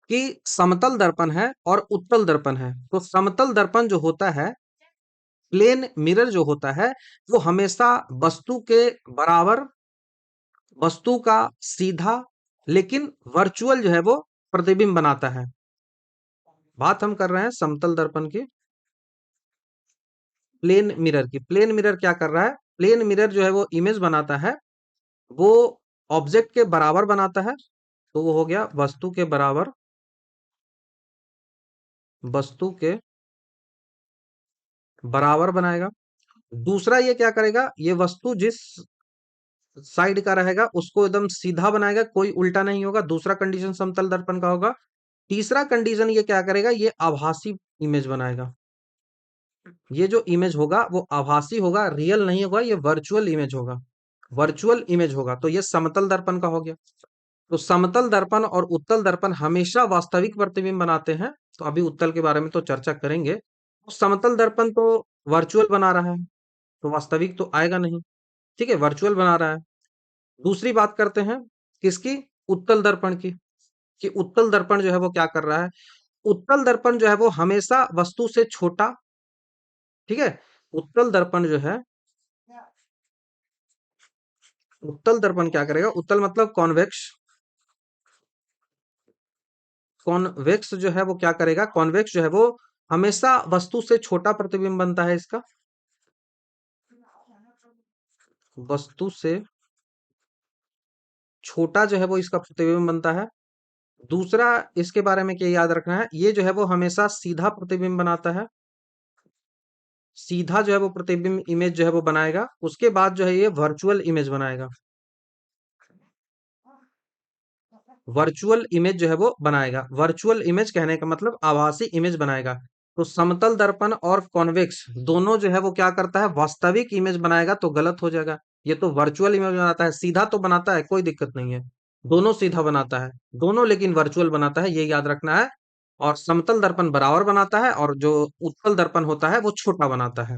कि समतल दर्पण है और उत्तल दर्पण है। तो समतल दर्पण जो होता है, प्लेन मिरर जो होता है, वो हमेशा वस्तु के बराबर, वस्तु का सीधा, लेकिन वर्चुअल जो है वो प्रतिबिंब बनाता है। बात हम कर रहे हैं समतल दर्पण की, प्लेन मिरर की। प्लेन मिरर क्या कर रहा है? प्लेन मिरर जो है वो इमेज बनाता है, वो ऑब्जेक्ट के बराबर बनाता है। तो वो हो गया वस्तु के बराबर, वस्तु के बराबर बनाएगा। दूसरा ये क्या करेगा, ये वस्तु जिस साइड का रहेगा उसको एकदम सीधा बनाएगा, कोई उल्टा नहीं होगा। दूसरा कंडीशन समतल दर्पण का होगा। तीसरा कंडीशन ये क्या करेगा, ये आभासी इमेज बनाएगा। ये जो इमेज होगा वो आभासी होगा, रियल नहीं होगा, ये वर्चुअल इमेज होगा। वर्चुअल इमेज होगा, तो ये समतल दर्पण का हो गया। तो समतल दर्पण और उत्तल दर्पण हमेशा वास्तविक प्रतिबिंब बनाते हैं। तो अभी उत्तल के बारे में तो चर्चा करेंगे। तो समतल दर्पण तो वर्चुअल बना रहा है, तो वास्तविक तो आएगा नहीं। ठीक है, वर्चुअल बना रहा है। दूसरी बात करते हैं किसकी, उत्तल दर्पण की, कि उत्तल दर्पण जो है वो क्या कर रहा है। उत्तल दर्पण जो है वो हमेशा वस्तु से छोटा, ठीक है। उत्तल दर्पण जो है, उत्तल दर्पण क्या करेगा, उत्तल मतलब कॉन्वेक्स। कॉन्वेक्स जो है वो क्या करेगा, कॉन्वेक्स जो है वो हमेशा वस्तु से छोटा प्रतिबिंब बनता है इसका, वस्तु से छोटा जो है वो इसका प्रतिबिंब बनता है। दूसरा इसके बारे में क्या याद रखना है, ये जो है वो हमेशा सीधा प्रतिबिंब बनाता है। सीधा जो है वो प्रतिबिंब इमेज जो है वो बनाएगा। उसके बाद जो है ये वर्चुअल इमेज बनाएगा। वर्चुअल इमेज जो है वो बनाएगा। वर्चुअल इमेज कहने का मतलब आभासी इमेज बनाएगा। तो समतल दर्पण और कॉन्वेक्स दोनों जो है वो क्या करता है, वास्तविक इमेज बनाएगा, तो गलत हो जाएगा। ये तो वर्चुअल इमेज बनाता है, सीधा तो बनाता है, कोई दिक्कत नहीं है। दोनों सीधा बनाता है, दोनों लेकिन वर्चुअल बनाता है, ये याद रखना है। और समतल दर्पण बराबर बनाता है और जो उत्तल दर्पण होता है वो छोटा बनाता है।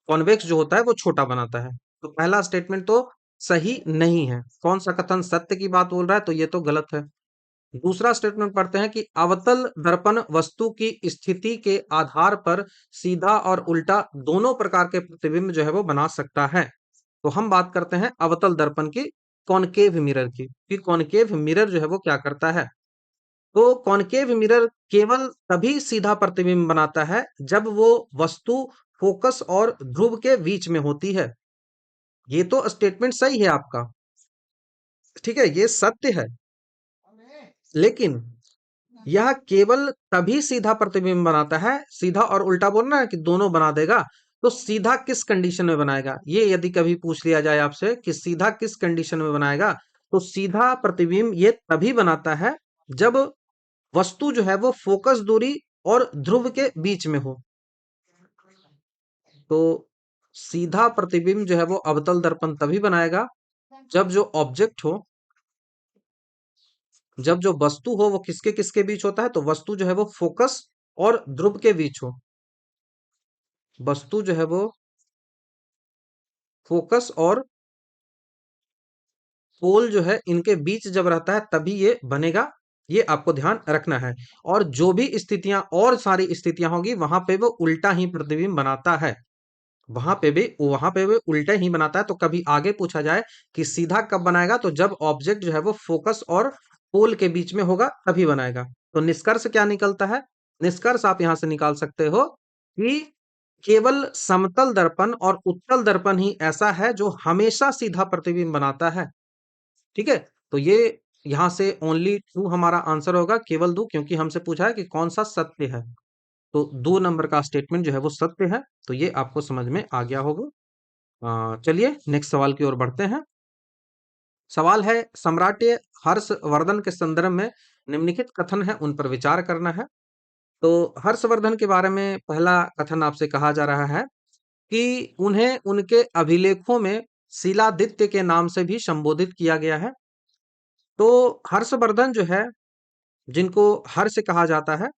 कॉन्वेक्स जो होता है वो छोटा बनाता है। तो पहला स्टेटमेंट तो सही नहीं है। कौन सा कथन सत्य की बात बोल रहा है, तो ये तो गलत है। दूसरा स्टेटमेंट पढ़ते हैं कि अवतल दर्पण वस्तु की स्थिति के आधार पर सीधा और उल्टा दोनों प्रकार के प्रतिबिंब जो है वो बना सकता है। तो हम बात करते हैं अवतल दर्पण की, कॉनकेव मिरर की, कि कॉनकेव मिरर जो है वो क्या करता है। तो कॉनकेव मिरर केवल तभी सीधा प्रतिबिंब बनाता है जब वो वस्तु फोकस और ध्रुव के बीच में होती है। ये तो स्टेटमेंट सही है आपका, ठीक है, ये सत्य है। लेकिन यह केवल तभी सीधा प्रतिबिंब बनाता है, सीधा और उल्टा बोलना है कि दोनों बना देगा। तो सीधा किस कंडीशन में बनाएगा, ये यदि कभी पूछ लिया जाए आपसे कि सीधा किस कंडीशन में बनाएगा, तो सीधा प्रतिबिंब ये तभी बनाता है जब वस्तु जो है वो फोकस दूरी और ध्रुव के बीच में हो। तो सीधा प्रतिबिंब जो है वो अवतल दर्पण तभी बनाएगा जब जो ऑब्जेक्ट हो, जब जो वस्तु हो वो किसके किसके बीच होता है, तो वस्तु जो है वो फोकस और ध्रुव के बीच हो। वस्तु जो है वो फोकस और पोल जो है इनके बीच जब रहता है तभी ये बनेगा, ये आपको ध्यान रखना है। और जो भी स्थितियां और सारी स्थितियां होगी वहां पे वो उल्टा ही प्रतिबिंब बनाता है, वहां पे भी उल्टा ही बनाता है। तो कभी आगे पूछा जाए कि सीधा कब बनाएगा, तो जब ऑब्जेक्ट जो है वो फोकस और पोल के बीच में होगा तभी बनाएगा। तो निष्कर्ष क्या निकलता है, निष्कर्ष आप यहां से निकाल सकते हो कि केवल समतल दर्पण और उत्तल दर्पण ही ऐसा है जो हमेशा सीधा प्रतिबिंब बनाता है। ठीक है, तो ये यहाँ से ओनली टू हमारा आंसर होगा, केवल दो, क्योंकि हमसे पूछा है कि कौन सा सत्य है। तो 2 नंबर का स्टेटमेंट जो है वो सत्य है। तो ये आपको समझ में आ गया होगा। चलिए नेक्स्ट सवाल की ओर बढ़ते हैं। सवाल है, सम्राट हर्षवर्धन के संदर्भ में निम्नलिखित कथन है उन पर विचार करना है। तो हर्षवर्धन के बारे में पहला कथन आपसे कहा जा रहा है कि उन्हें उनके अभिलेखों में शिलादित्य के नाम से भी संबोधित किया गया है। तो हर्षवर्धन जो है, जिनको हर्ष कहा जाता है,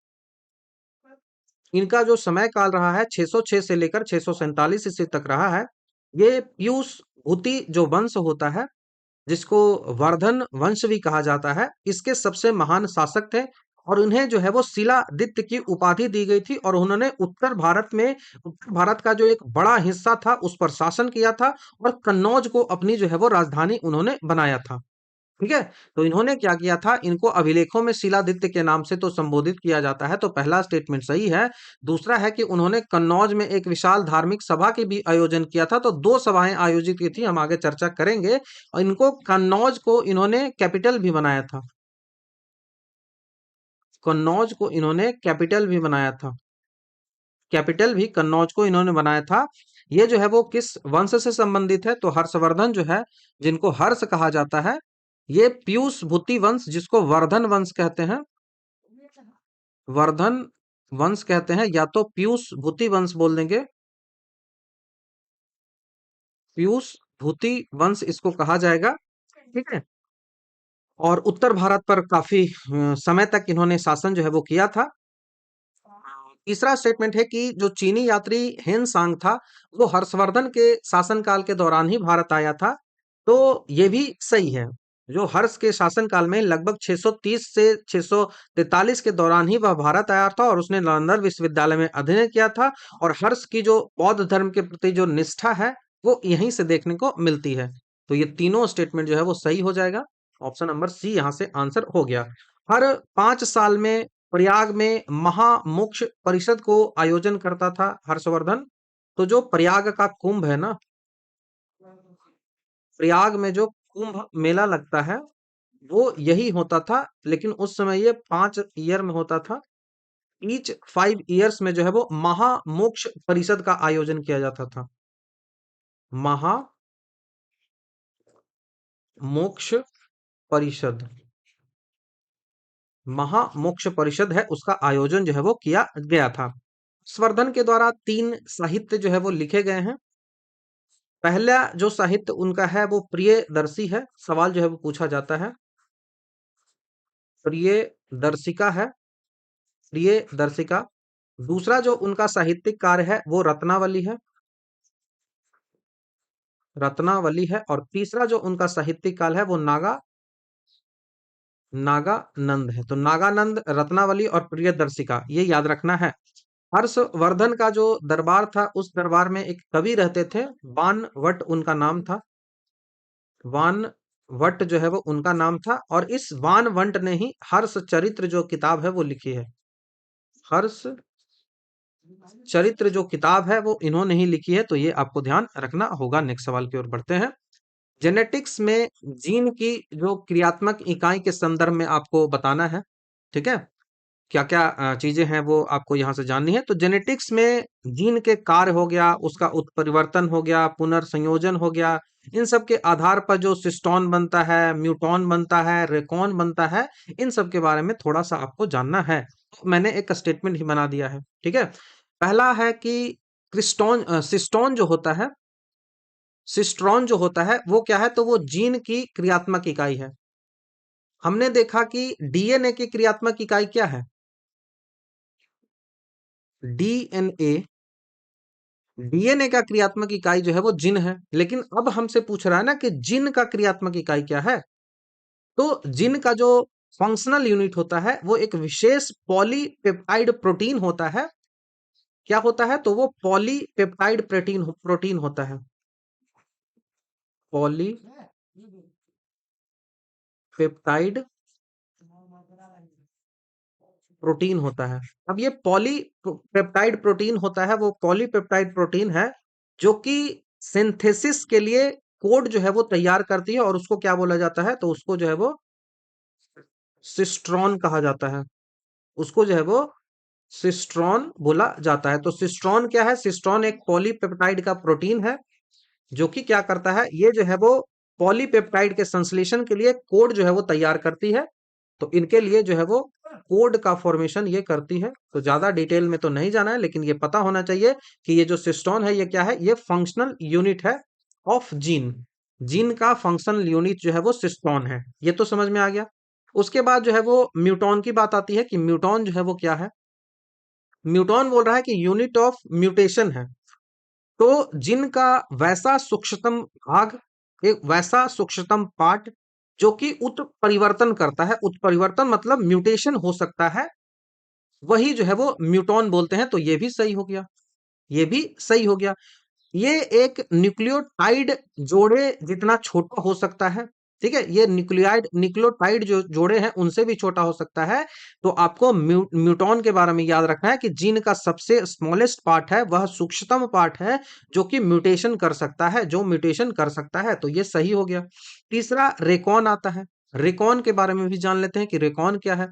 इनका जो समय काल रहा है 606 से लेकर 647 ईस्वी तक रहा है। ये पीयूष भूति जो वंश होता है, जिसको वर्धन वंश भी कहा जाता है, इसके सबसे महान शासक थे। और उन्हें जो है वो शिलादित्य की उपाधि दी गई थी, और उन्होंने उत्तर भारत का जो एक बड़ा हिस्सा था उस पर शासन किया था, और कन्नौज को अपनी जो है वो राजधानी उन्होंने बनाया था। ठीक है, तो इन्होंने क्या किया था, इनको अभिलेखों में शिलादित्य के नाम से तो संबोधित किया जाता है, तो पहला स्टेटमेंट सही है। दूसरा है कि उन्होंने कन्नौज में एक विशाल धार्मिक सभा की भी आयोजन किया था, तो 2 सभाएं आयोजित की थी, हम आगे चर्चा करेंगे। और इनको कन्नौज को इन्होंने कैपिटल भी बनाया था, कन्नौज को इन्होंने कैपिटल भी बनाया था, कैपिटल भी कन्नौज को इन्होंने बनाया था। ये जो है वो किस वंश से संबंधित है, तो हर्षवर्धन जो है, जिनको हर्ष कहा जाता है, ये पीयूष भूति वंश, जिसको वर्धन वंश कहते हैं, वर्धन वंश कहते हैं, या तो पीयूष भूति वंश बोल देंगे, पीयूष भूति वंश इसको कहा जाएगा। ठीक है, और उत्तर भारत पर काफी समय तक इन्होंने शासन जो है वो किया था। तीसरा स्टेटमेंट है कि जो चीनी यात्री हेन सांग था, वो हर्षवर्धन के शासनकाल के दौरान ही भारत आया था। तो ये भी सही है। जो हर्ष के शासनकाल में लगभग 630 से 643 के दौरान ही वह भारत आया था, और उसने नालंदा विश्वविद्यालय में अध्ययन किया था। और हर्ष की जो बौद्ध धर्म के प्रति जो निष्ठा है वो यहीं से देखने को मिलती है। तो ये तीनों स्टेटमेंट जो है वो सही हो जाएगा। ऑप्शन नंबर सी यहाँ से आंसर हो गया। हर 5 साल में प्रयाग में महामोक्ष परिषद को आयोजन करता था हर्षवर्धन। तो जो प्रयाग का कुंभ है ना, प्रयाग में जो कुंभ मेला लगता है वो यही होता था, लेकिन उस समय ये 5 ईयर में होता था। ईच 5 ईयर्स में जो है वो महामोक्ष परिषद का आयोजन किया जाता था। महामोक्ष परिषद, महामोक्ष परिषद है, उसका आयोजन जो है वो किया गया था। संवर्धन के द्वारा 3 साहित्य जो है वो लिखे गए हैं। पहला जो साहित्य उनका है वो प्रियदर्शी है, सवाल जो है वो पूछा जाता है, प्रियदर्शिका है, प्रियदर्शिका। दूसरा जो उनका साहित्यिक कार्य है वो रत्नावली है, रत्नावली है। और तीसरा जो उनका साहित्यिक काल है वो नागा नागानंद है। तो नागानंद, रत्नावली और प्रियदर्शिका, ये याद रखना है। हर्षवर्धन का जो दरबार था, उस दरबार में एक कवि रहते थे, बाणवट उनका नाम था। वानवट जो है वो उनका नाम था, और इस वानवट ने ही हर्ष चरित्र जो किताब है वो लिखी है। हर्ष चरित्र जो किताब है वो इन्होंने ही लिखी है, तो ये आपको ध्यान रखना होगा। नेक्स्ट सवाल की ओर बढ़ते हैं। जेनेटिक्स में जीन की जो क्रियात्मक इकाई के संदर्भ में आपको बताना है। ठीक है, क्या क्या चीजें हैं वो आपको यहाँ से जाननी है। तो जेनेटिक्स में जीन के कार्य हो गया, उसका उत्परिवर्तन हो गया, पुनर्संयोजन हो गया, इन सब के आधार पर जो सिस्टोन बनता है, म्यूटॉन बनता है, रेकॉन बनता है, इन सब के बारे में थोड़ा सा आपको जानना है। मैंने एक स्टेटमेंट ही बना दिया है। ठीक है, पहला है कि सिस्टोन जो होता है, सिस्ट्रॉन जो होता है वो क्या है, तो वो जीन की क्रियात्मक इकाई है। हमने देखा कि डीएनए की क्रियात्मक इकाई क्या है, डीएनए, डीएनए का क्रियात्मक इकाई जो है वो जिन है। लेकिन अब हमसे पूछ रहा है ना कि जिन का क्रियात्मक इकाई क्या है। तो जिन का जो फंक्शनल यूनिट होता है वो एक विशेष पॉलीपेप्टाइड प्रोटीन होता है। क्या होता है, तो वो पॉलीपेप्टाइड प्रोटीन होता है। पॉलीपेप्टाइड प्रोटीन होता है। अब ये पॉलीपेप्टाइड प्रोटीन होता है, वो पॉलीपेप्टाइड प्रोटीन है जो कि सिंथेसिस के लिए कोड जो है वो तैयार करती है, और उसको क्या बोला जाता है, तो उसको जो है वो सिस्ट्रॉन कहा जाता है। उसको जो है वो सिस्ट्रॉन बोला जाता है। तो सिस्ट्रॉन क्या है, सिस्ट्रॉन एक पॉलीपेप्टाइड का प्रोटीन है जो कि क्या करता है, ये जो है वो पॉलीपेप्टाइड के संश्लेषण के लिए कोड जो है वो तैयार करती है। तो इनके लिए जो है वो कोड का फॉर्मेशन ये करती है। तो ज्यादा डिटेल में तो नहीं जाना है, लेकिन ये पता होना चाहिए कि ये जो सिस्टोन है ये क्या है, ये फंक्शनल यूनिट है ऑफ जीन। जीन का फंक्शनल यूनिट जो है वो सिस्टोन है। ये तो समझ में आ गया। उसके बाद जो है वो म्यूटॉन की बात आती है कि म्यूटॉन जो है वो क्या है। म्यूटॉन बोल रहा है कि यूनिट ऑफ म्यूटेशन है। तो जिनका वैसा सूक्ष्मतम भाग, एक वैसा सूक्ष्मतम पार्ट जो कि उत्परिवर्तन करता है, उत्परिवर्तन मतलब म्यूटेशन हो सकता है, वही जो है वो म्यूटॉन बोलते हैं। तो ये भी सही हो गया, ये भी सही हो गया। ये एक न्यूक्लियोटाइड जोड़े जितना छोटा हो सकता है। ठीक है, ये न्यूक्लियोटाइड जो जोड़े हैं उनसे भी छोटा हो सकता है। तो आपको म्यूटॉन के बारे में याद रखना है कि जीन का सबसे स्मॉलेस्ट पार्ट है, वह सूक्ष्मतम पार्ट है जो कि म्यूटेशन कर सकता है, जो म्यूटेशन कर सकता है। तो ये सही हो गया। तीसरा रेकॉन आता है। रेकॉन के बारे में भी जान लेते हैं कि रेकॉन क्या है।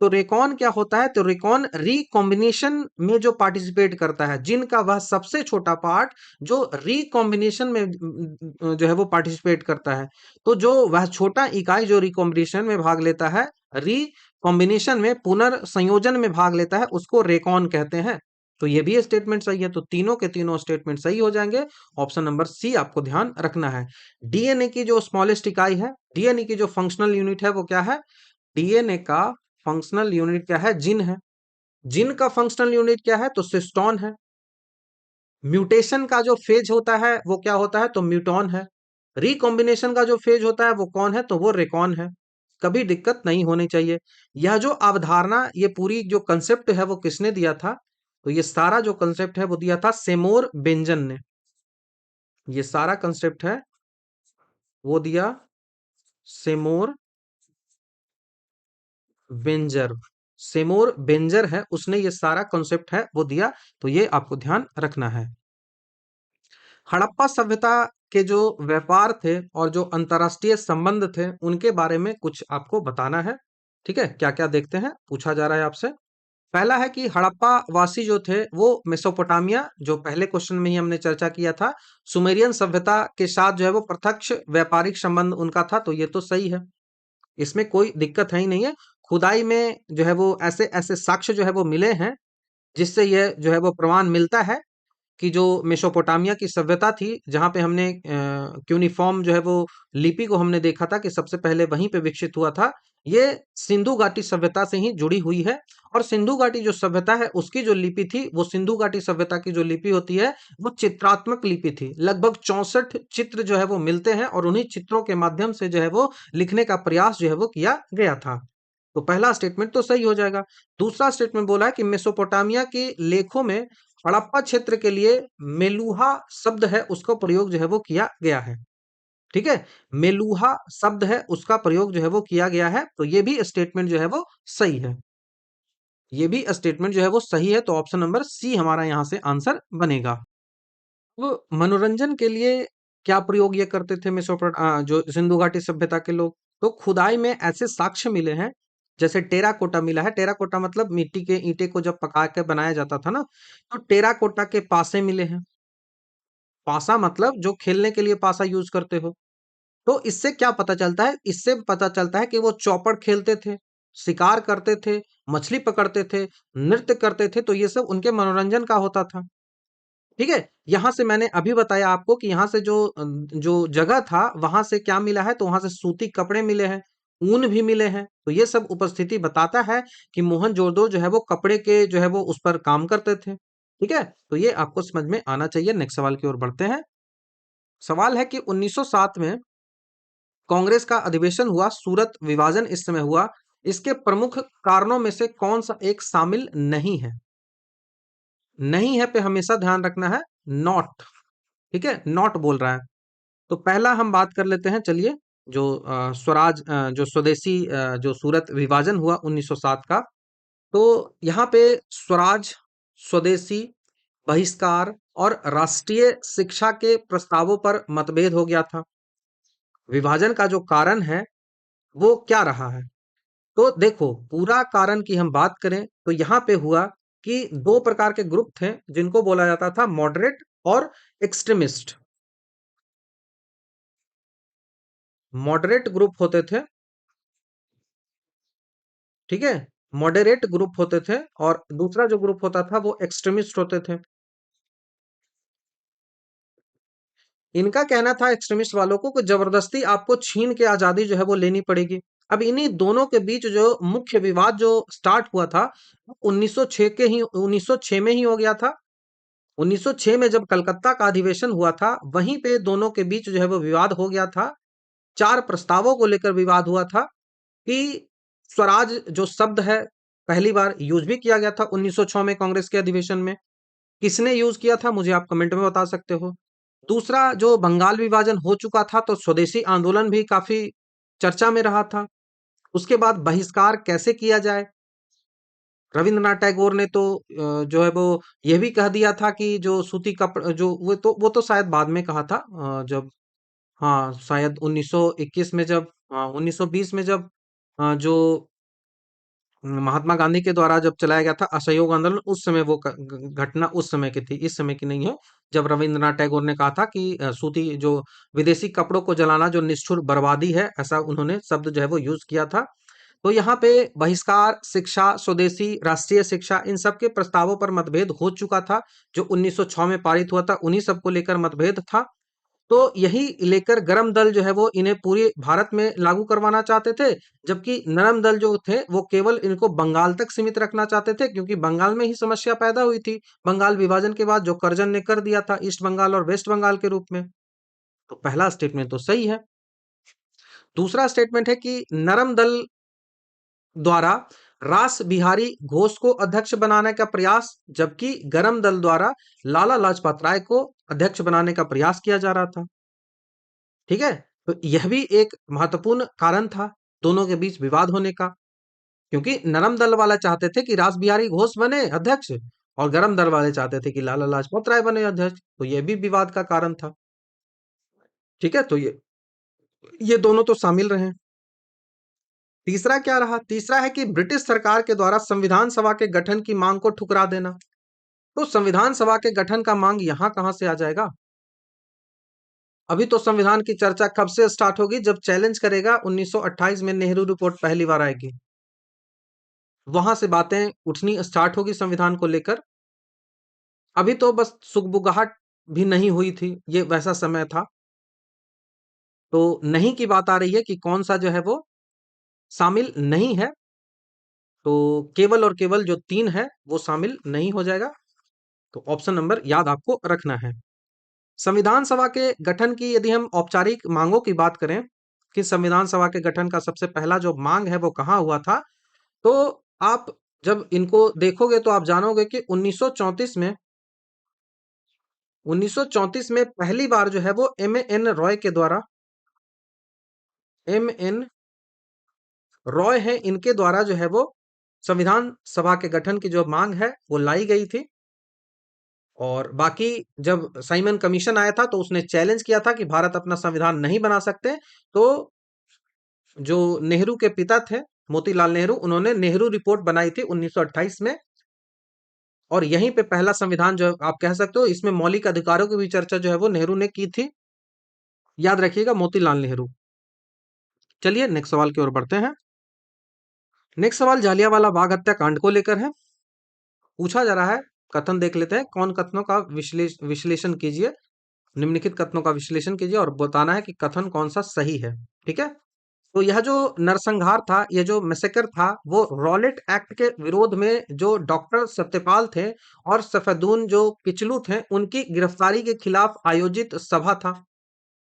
तो रेकॉन क्या होता है, तो रेकॉन रिकॉम्बिनेशन में जो पार्टिसिपेट करता है, जिनका वह सबसे छोटा पार्ट जो रिकॉम्बिनेशन में जो है वो पार्टिसिपेट करता है। तो जो वह छोटा इकाई जो रिकॉम्बिनेशन में भाग लेता है, रिकॉम्बिनेशन में पुनर्संयोजन में भाग लेता है, उसको रेकॉन कहते हैं। तो ये भी स्टेटमेंट सही है। तो तीनों के तीनों स्टेटमेंट सही हो जाएंगे। ऑप्शन नंबर सी आपको ध्यान रखना है। डीएनए की जो स्मॉलेस्ट इकाई है, डीएनए की जो फंक्शनल यूनिट है वो क्या है, डीएनए का फंक्शनल यूनिट क्या है, जिन है। जिन का फंक्शनल यूनिट क्या है, तो सिस्टोन है। म्यूटेशन का जो फेज होता है वो क्या होता है, तो म्यूटॉन है। रिकॉम्बिनेशन का जो फेज होता है वो कौन है, तो वो रेकॉन है। कभी दिक्कत नहीं होनी चाहिए। यह जो अवधारणा, ये पूरी जो कंसेप्ट है वो किसने दिया था, तो ये सारा जो कंसेप्ट है वो दिया था सेमोर बेंजन ने। ये सारा कंसेप्ट है वो दिया सेमोर बेंजर। सेमोर बेंजर है, उसने ये सारा कॉन्सेप्ट है वो दिया। तो ये आपको ध्यान रखना है। हड़प्पा सभ्यता के जो व्यापार थे और जो अंतरराष्ट्रीय संबंध थे, उनके बारे में कुछ आपको बताना है। ठीक है, क्या क्या देखते हैं, पूछा जा रहा है आपसे। पहला है कि हड़प्पा वासी जो थे वो मेसोपोटामिया, जो पहले क्वेश्चन में ही हमने चर्चा किया था, सुमेरियन सभ्यता के साथ जो है वो प्रत्यक्ष व्यापारिक संबंध उनका था। तो ये तो सही है, इसमें कोई दिक्कत है ही नहीं है। खुदाई में जो है वो ऐसे ऐसे साक्ष्य जो है वो मिले हैं, जिससे यह जो है वो प्रमाण मिलता है कि जो मेसोपोटामिया की सभ्यता थी, जहाँ पे हमने क्यूनिफॉर्म जो है वो लिपि को हमने देखा था कि सबसे पहले वहीं पे विकसित हुआ था। ये सिंधु घाटी सभ्यता से ही जुड़ी हुई है। और सिंधु घाटी जो सभ्यता है उसकी जो लिपि थी, वो सिंधु घाटी सभ्यता की जो लिपि होती है वो चित्रात्मक लिपि थी। लगभग 64 चित्र जो है वो मिलते हैं और उन्हीं चित्रों के माध्यम से जो है वो लिखने का प्रयास जो है वो किया गया था। तो पहला स्टेटमेंट तो सही हो जाएगा। दूसरा स्टेटमेंट बोला है कि मेसोपोटामिया के लेखों में हड़प्पा क्षेत्र के लिए मेलुहा शब्द है उसका प्रयोग जो है वो किया गया है। ठीक है, मेलुहा शब्द है उसका प्रयोग जो है वो किया गया है, तो ये भी स्टेटमेंट जो है वो सही है। ये भी स्टेटमेंट जो है वो सही है, तो ऑप्शन नंबर सी हमारा यहाँ से आंसर बनेगा। वो मनोरंजन के लिए क्या प्रयोग ये करते थे जो सिंधु घाटी सभ्यता के लोग, तो खुदाई में ऐसे साक्ष्य मिले हैं, जैसे टेराकोटा मिला है। टेराकोटा मतलब मिट्टी के ईंटे को जब पका के बनाया जाता था ना, तो टेराकोटा के पासे मिले हैं। पासा मतलब जो खेलने के लिए पासा यूज करते हो। तो इससे क्या पता चलता है? इससे पता चलता है कि वो चौपड़ खेलते थे, शिकार करते थे, मछली पकड़ते थे, नृत्य करते थे, तो ये सब उनके मनोरंजन का होता था। ठीक है? यहाँ से मैंने अभी बताया आपको कि यहाँ से जो जगह था, वहाँ से क्या मिला है, तो वहाँ से सूती कपड़े मिले हैं, ऊन भी मिले हैं। तो ये सब उपस्थिति बताता है कि मोहनजोदड़ो जो है वो कपड़े के जो है वो उस पर काम करते थे। ठीक है? तो ये आपको समझ में आना चाहिए। नेक्स्ट सवाल की ओर बढ़ते हैं। सवाल है कि 1907 में कांग्रेस का अधिवेशन हुआ, सूरत विभाजन इस समय हुआ। इसके प्रमुख कारणों में से कौन सा एक शामिल नहीं है? नहीं है पे हमेशा ध्यान रखना है, नॉट। ठीक है, नॉट बोल रहा है। तो पहला हम बात कर लेते हैं, चलिए। जो स्वदेशी जो सूरत विभाजन हुआ 1907 का, तो यहाँ पे स्वराज, स्वदेशी, बहिष्कार और राष्ट्रीय शिक्षा के प्रस्तावों पर मतभेद हो गया था। विभाजन का जो कारण है वो क्या रहा है? तो देखो, पूरा कारण की हम बात करें तो यहाँ पे हुआ कि दो प्रकार के ग्रुप थे जिनको बोला जाता था मॉडरेट और एक्सट्रीमिस्ट। मॉडरेट ग्रुप होते थे, ठीक है, मॉडरेट ग्रुप होते थे, और दूसरा जो ग्रुप होता था वो एक्सट्रीमिस्ट होते थे। इनका कहना था एक्सट्रीमिस्ट वालों को कि जबरदस्ती आपको छीन के आजादी जो है वो लेनी पड़ेगी। अब इन्हीं दोनों के बीच जो मुख्य विवाद जो स्टार्ट हुआ था, 1906 में ही हो गया था। 1906 में जब कलकत्ता का अधिवेशन हुआ था, वहीं पे दोनों के बीच जो है वो विवाद हो गया था। 4 प्रस्तावों को लेकर विवाद हुआ था कि स्वराज जो शब्द है पहली बार यूज भी किया गया था 1906 में कांग्रेस के अधिवेशन में। किसने यूज किया था मुझे आप कमेंट में बता सकते हो। दूसरा, जो बंगाल विभाजन हो चुका था तो स्वदेशी आंदोलन भी काफी चर्चा में रहा था। उसके बाद बहिष्कार कैसे किया जाए, रविंद्रनाथ टैगोर ने तो जो है वो यह भी कह दिया था कि जो सूती कपड़ा जो वो तो शायद बाद में कहा था, जब, हाँ शायद 1921 में, जब, हाँ 1920 में, जब जो महात्मा गांधी के द्वारा जब चलाया गया था असहयोग आंदोलन, उस समय वो घटना उस समय की थी, इस समय की नहीं है। जब रविंद्रनाथ टैगोर ने कहा था कि सूती जो विदेशी कपड़ों को जलाना जो निष्ठुर बर्बादी है, ऐसा उन्होंने शब्द जो है वो यूज किया था। तो यहाँ पे बहिष्कार, शिक्षा, स्वदेशी, राष्ट्रीय शिक्षा, इन सब के प्रस्तावों पर मतभेद हो चुका था। जो 1906 में पारित हुआ था उन्हीं सब को लेकर मतभेद था। तो यही लेकर गरम दल जो है वो इन्हें पूरे भारत में लागू करवाना चाहते थे, जबकि नरम दल जो थे वो केवल इनको बंगाल तक सीमित रखना चाहते थे, क्योंकि बंगाल में ही समस्या पैदा हुई थी बंगाल विभाजन के बाद, जो कर्जन ने कर दिया था ईस्ट बंगाल और वेस्ट बंगाल के रूप में। तो पहला स्टेटमेंट तो सही है। दूसरा स्टेटमेंट है कि नरम दल द्वारा रास बिहारी घोष को अध्यक्ष बनाने का प्रयास, जबकि गरम दल द्वारा लाला लाजपत राय को अध्यक्ष बनाने का प्रयास किया जा रहा था। ठीक है, तो यह भी एक महत्वपूर्ण कारण था दोनों के बीच विवाद होने का, क्योंकि नरम दल वाला चाहते थे कि रास बिहारी घोष बने अध्यक्ष, और गरम दल वाले चाहते थे कि लाला लाजपत राय बने अध्यक्ष, तो यह भी विवाद का कारण था। ठीक है, तो ये दोनों तो शामिल रहे। तीसरा क्या रहा? तीसरा है कि ब्रिटिश सरकार के द्वारा संविधान सभा के गठन की मांग को ठुकरा देना। तो संविधान सभा के गठन का मांग यहां कहां से आ जाएगा? अभी तो संविधान की चर्चा कब से स्टार्ट होगी? जब चैलेंज करेगा 1928 में नेहरू रिपोर्ट पहली बार आएगी, वहां से बातें उठनी स्टार्ट होगी संविधान को लेकर। अभी तो बस सुगबुगाहट भी नहीं हुई थी, ये वैसा समय था। तो नहीं की बात आ रही है कि कौन सा जो है वो शामिल नहीं है, तो केवल और केवल जो 3 है वो शामिल नहीं हो जाएगा। तो ऑप्शन नंबर याद आपको रखना है। संविधान सभा के गठन की यदि हम औपचारिक मांगों की बात करें कि संविधान सभा के गठन का सबसे पहला जो मांग है वो कहाँ हुआ था, तो आप जब इनको देखोगे तो आप जानोगे कि 1934 में पहली बार जो है वो एम एन रॉय के द्वारा, एम एन रॉय है, इनके द्वारा जो है वो संविधान सभा के गठन की जो मांग है वो लाई गई थी। और बाकी जब साइमन कमीशन आया था तो उसने चैलेंज किया था कि भारत अपना संविधान नहीं बना सकते। तो जो नेहरू के पिता थे, मोतीलाल नेहरू, उन्होंने नेहरू रिपोर्ट बनाई थी 1928 में। और यहीं पे पहला संविधान जो आप कह सकते हो, इसमें मौलिक अधिकारों की भी चर्चा जो है वो नेहरू ने की थी। याद रखिएगा, मोतीलाल नेहरू। चलिए नेक्स्ट सवाल की ओर बढ़ते हैं। नेक्स्ट सवाल जालियांवाला बाग हत्याकांड को लेकर है। पूछा जा रहा है, कथन देख लेते हैं, कौन कथनों का विश्लेषण कीजिए, निम्नलिखित कथनों का विश्लेषण कीजिए और बताना है कि कथन कौन सा सही है। ठीक है। तो यह जो नरसंहार था, यह जो मैसेकर था, वो रॉलेट एक्ट के विरोध में जो डॉक्टर सत्यपाल थे और सफेदुन जो किचलू थे, उनकी गिरफ्तारी के खिलाफ आयोजित सभा था।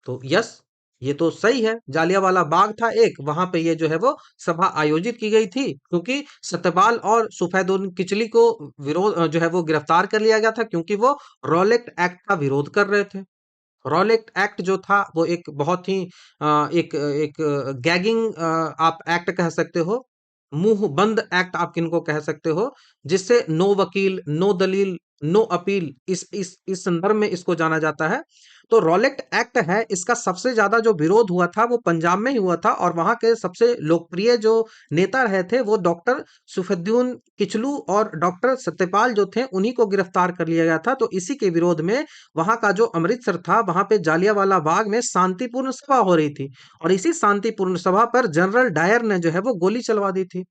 तो यस, ये तो सही है। जालियांवाला बाग था एक, वहां पे ये जो है वो सभा आयोजित की गई थी, क्योंकि सत्यपाल और सफेदुन किचली को विरोध जो है वो गिरफ्तार कर लिया गया था, क्योंकि वो रॉलेट एक्ट का विरोध कर रहे थे। रॉलेट एक्ट जो था वो एक बहुत ही एक एक गैगिंग आप एक्ट कह सकते हो, मुंह बंद एक्ट आप किनको कह सकते हो, जिससे नो वकील, नो दलील, नो अपील, इस संदर्भ में इसको जाना जाता है। तो रॉलेट एक्ट है, इसका सबसे ज्यादा जो विरोध हुआ था वो पंजाब में ही हुआ था, और वहां के सबसे लोकप्रिय जो नेता रहे थे वो डॉक्टर सफेद्दीन किचलू और डॉक्टर सत्यपाल जो थे, उन्हीं को गिरफ्तार कर लिया गया था। तो इसी के विरोध में वहां का जो अमृतसर था, वहां पे जालियांवाला बाग में शांतिपूर्ण सभा हो रही थी, और इसी शांतिपूर्ण सभा पर जनरल डायर ने जो है वो गोली चलवा दी थी।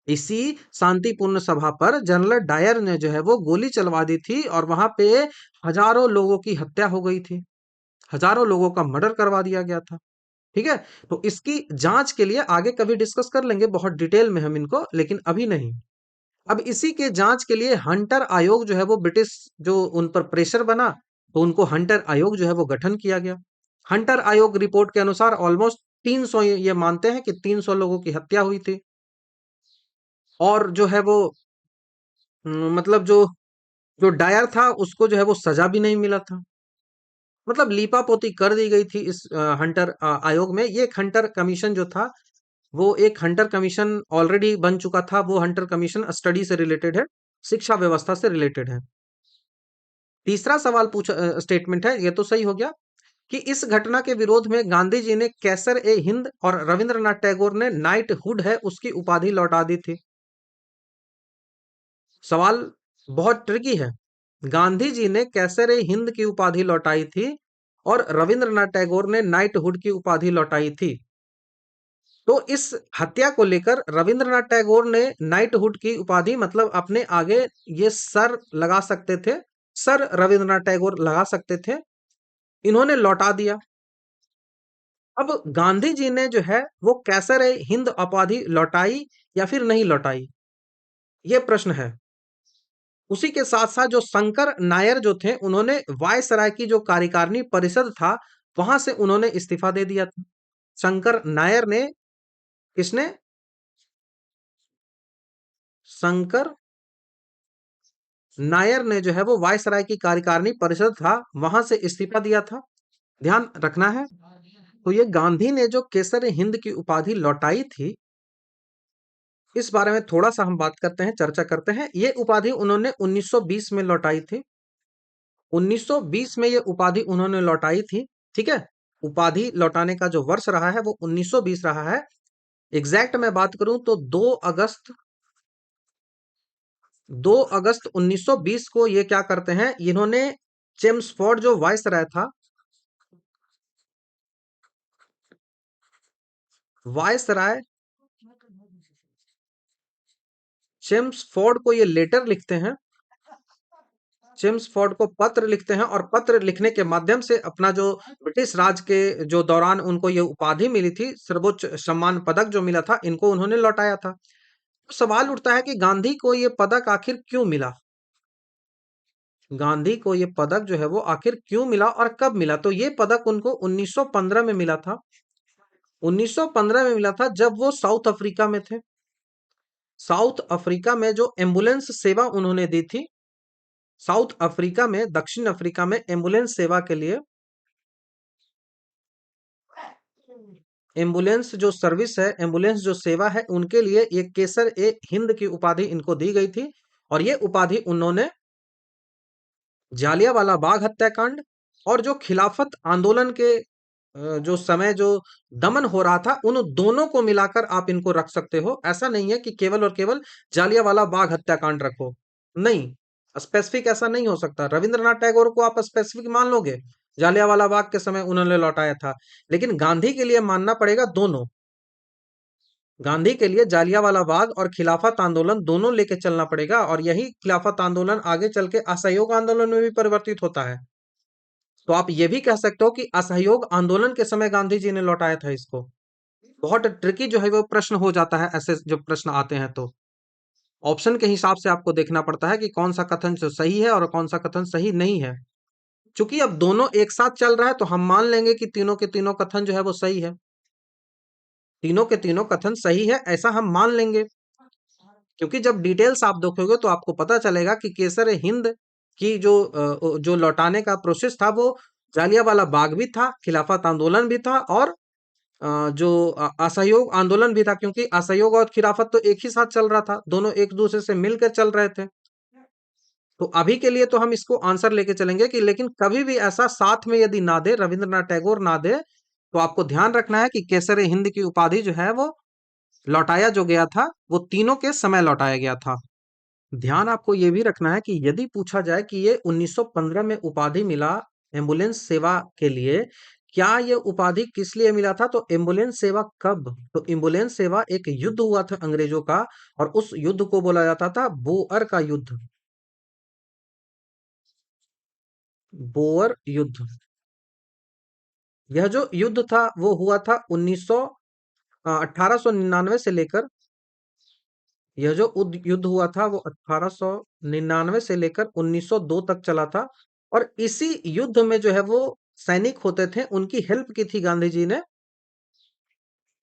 इसी शांतिपूर्ण सभा पर जनरल डायर ने जो है वो गोली चलवा दी थी, और वहां पे हजारों लोगों की हत्या हो गई थी, हजारों लोगों का मर्डर करवा दिया गया था। ठीक है। तो इसकी जांच के लिए आगे कभी डिस्कस कर लेंगे बहुत डिटेल में हम इनको, लेकिन अभी नहीं। अब इसी के जांच के लिए हंटर आयोग जो है वो ब्रिटिश जो उन पर प्रेशर बना, तो उनको हंटर आयोग जो है वो गठन किया गया। हंटर आयोग रिपोर्ट के अनुसार ऑलमोस्ट 300, ये मानते हैं कि 300 लोगों की हत्या हुई थी। और जो है वो मतलब जो जो डायर था उसको जो है वो सजा भी नहीं मिला था। मतलब लीपापोती कर दी गई थी इस हंटर आयोग में। ये एक हंटर कमीशन जो था, वो एक हंटर कमीशन ऑलरेडी बन चुका था। वो हंटर कमीशन स्टडी से रिलेटेड है, शिक्षा व्यवस्था से रिलेटेड है। तीसरा सवाल पूछा, स्टेटमेंट है, ये तो सही हो गया कि इस घटना के विरोध में गांधी जी ने कैसर ए हिंद और रविंद्रनाथ टैगोर ने नाइट हुड है उसकी उपाधि लौटा दी थी। सवाल बहुत ट्रिकी है। गांधी जी ने कैसर ए हिंद की उपाधि लौटाई थी और रविंद्रनाथ टैगोर ने नाइट हुड की उपाधि लौटाई थी। तो इस हत्या को लेकर रविंद्रनाथ टैगोर ने नाइटहुड की उपाधि, मतलब अपने आगे ये सर लगा सकते थे, सर रविंद्रनाथ टैगोर लगा सकते थे, इन्होंने लौटा दिया। अब गांधी जी ने जो है वो कैसर ए हिंद उपाधि लौटाई या फिर नहीं लौटाई, ये प्रश्न है। उसी के साथ साथ जो शंकर नायर जो थे, उन्होंने वायसराय की जो कार्यकारिणी परिषद था, वहां से उन्होंने इस्तीफा दे दिया था। शंकर नायर ने, किसने? शंकर नायर ने जो है वो वायसराय की कार्यकारिणी परिषद था, वहां से इस्तीफा दिया था। ध्यान रखना है। तो ये गांधी ने जो केसर हिंद की उपाधि लौटाई थी, इस बारे में थोड़ा सा हम बात करते हैं, चर्चा करते हैं। ये उपाधि उन्होंने 1920 में लौटाई थी। 1920 में ये उपाधि उन्होंने लौटाई थी। ठीक है। उपाधि लौटाने का जो वर्ष रहा है वो 1920 रहा है। एग्जैक्ट मैं बात करूं तो 2 अगस्त 1920 को ये क्या करते हैं, इन्होंने चेम्सफोर्ड जो वायसराय था, वायसराय चेम्सफोर्ड को ये लेटर लिखते हैं। जेम्स फोर्ड को पत्र लिखते हैं और पत्र लिखने के माध्यम से अपना जो ब्रिटिश राज के जो दौरान उनको ये उपाधि मिली थी, सर्वोच्च सम्मान पदक जो मिला था, इनको उन्होंने लौटाया था। तो सवाल उठता है कि गांधी को ये पदक आखिर क्यों मिला? गांधी को ये पदक जो है वो आखिर क्यों मिला और कब मिला? तो ये पदक उनको 1915 में मिला था। 1915 में मिला था जब वो साउथ अफ्रीका में थे। साउथ अफ्रीका में जो एम्बुलेंस सेवा उन्होंने दी थी, साउथ अफ्रीका में, दक्षिण अफ्रीका में एम्बुलेंस सेवा के लिए, एम्बुलेंस जो सर्विस है, एम्बुलेंस जो सेवा है, उनके लिए ये केसर ए हिंद की उपाधि इनको दी गई थी। और ये उपाधि उन्होंने जालियांवाला बाग हत्याकांड और जो खिलाफत आंदोलन के जो समय जो दमन हो रहा था, उन दोनों को मिलाकर आप इनको रख सकते हो। ऐसा नहीं है कि केवल और केवल जालियांवाला बाग हत्याकांड रखो, नहीं, स्पेसिफिक ऐसा नहीं हो सकता। रविंद्रनाथ टैगोर को आप स्पेसिफिक मान लोगे, जालियांवाला बाग के समय उन्होंने लौटाया था, लेकिन गांधी के लिए मानना पड़ेगा दोनों। गांधी के लिए जालियांवाला बाग और खिलाफत आंदोलन दोनों लेके चलना पड़ेगा, और यही खिलाफत आंदोलन आगे चल के असहयोग आंदोलन में भी परिवर्तित होता है। तो आप ये भी कह सकते हो कि असहयोग आंदोलन के समय गांधी जी ने लौटाया था इसको। बहुत ट्रिकी जो है वो प्रश्न हो जाता है, ऐसे जब प्रश्न आते हैं तो ऑप्शन के हिसाब से आपको देखना पड़ता है कि कौन सा कथन जो सही है और कौन सा कथन सही नहीं है। चूंकि अब दोनों एक साथ चल रहा है तो हम मान लेंगे कि तीनों के तीनों कथन जो है वो सही है। तीनों के तीनों कथन सही है ऐसा हम मान लेंगे, क्योंकि जब डिटेल्स आप देखोगे तो आपको पता चलेगा कि केसर हिंद की जो लौटाने का प्रोसेस था, वो जालियांवाला बाग भी था, खिलाफत आंदोलन भी था, और असहयोग आंदोलन भी था, क्योंकि असहयोग और खिलाफत तो एक ही साथ चल रहा था, दोनों एक दूसरे से मिलकर चल रहे थे। तो अभी के लिए तो हम इसको आंसर लेके चलेंगे कि लेकिन कभी भी ऐसा साथ में यदि ना दे, रविंद्रनाथ टैगोर ना दे, तो आपको ध्यान रखना है कि केसर हिंद की उपाधि जो है वो लौटाया जो गया था, वो तीनों के समय लौटाया गया था। ध्यान आपको ये भी रखना है कि यदि पूछा जाए कि ये 1915 में उपाधि मिला एम्बुलेंस सेवा के लिए, क्या ये उपाधि किस लिए मिला था, तो एम्बुलेंस सेवा कब? तो एम्बुलेंस सेवा एक युद्ध हुआ था अंग्रेजों का, और उस युद्ध को बोला जाता था बोअर का युद्ध। बोअर युद्ध, यह जो युद्ध था वो हुआ था 1899 से लेकर, यह जो युद्ध हुआ था वो 1899 से लेकर 1902 तक चला था। और इसी युद्ध में जो है वो सैनिक होते थे, उनकी हेल्प की थी गांधी जी ने,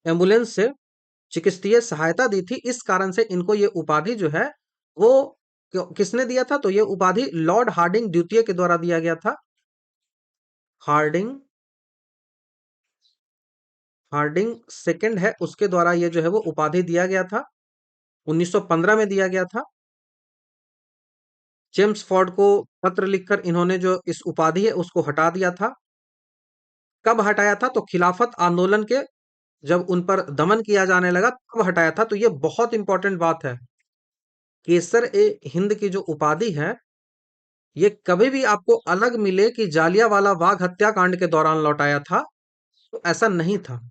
एम्बुलेंस से चिकित्सीय सहायता दी थी। इस कारण से इनको ये उपाधि जो है वो किसने दिया था, तो ये उपाधि लॉर्ड हार्डिंग द्वितीय के द्वारा दिया गया था। हार्डिंग, हार्डिंग सेकंड है, उसके द्वारा ये जो है वो उपाधि दिया गया था, 1915 में दिया गया था। जेम्स फोर्ड को पत्र लिखकर इन्होंने जो इस उपाधि है उसको हटा दिया था। कब हटाया था, तो खिलाफत आंदोलन के जब उन पर दमन किया जाने लगा तब हटाया था। तो ये बहुत इंपॉर्टेंट बात है, केसर ए हिंद की जो उपाधि है ये कभी भी आपको अलग मिले कि जालियांवाला बाग हत्याकांड के दौरान लौटाया था, तो ऐसा नहीं था।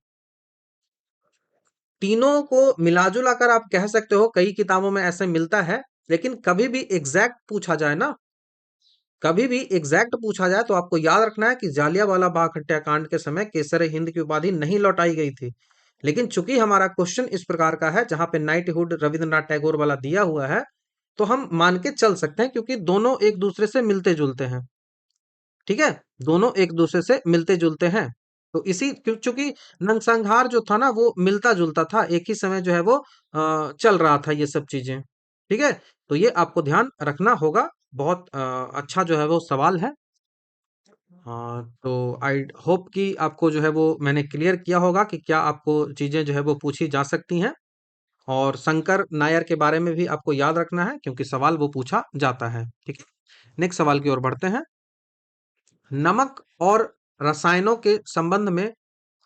तीनों को मिलाजुला कर आप कह सकते हो, कई किताबों में ऐसे मिलता है, लेकिन कभी भी एग्जैक्ट पूछा जाए ना, कभी भी एग्जैक्ट पूछा जाए तो आपको याद रखना है कि जालियांवाला बाग हत्याकांड के समय केसर हिंद की उपाधि नहीं लौटाई गई थी। लेकिन चूंकि हमारा क्वेश्चन इस प्रकार का है जहां पे नाइटहुड रविंद्रनाथ टैगोर वाला दिया हुआ है, तो हम मान के चल सकते हैं, क्योंकि दोनों एक दूसरे से मिलते जुलते हैं। ठीक है, दोनों एक दूसरे से मिलते जुलते हैं। तो इसी चूंकि नरसंहार जो था ना वो मिलता जुलता था, एक ही समय जो है वो चल रहा था ये सब चीजें। ठीक है, तो ये आपको ध्यान रखना होगा। बहुत अच्छा जो है वो सवाल है। हाँ, तो आई होप कि आपको जो है वो मैंने क्लियर किया होगा कि क्या आपको चीजें जो है वो पूछी जा सकती हैं। और शंकर नायर के बारे में भी आपको याद रखना है, क्योंकि सवाल वो पूछा जाता है। ठीक है, नेक्स्ट सवाल की ओर बढ़ते हैं। नमक और रसायनों के संबंध में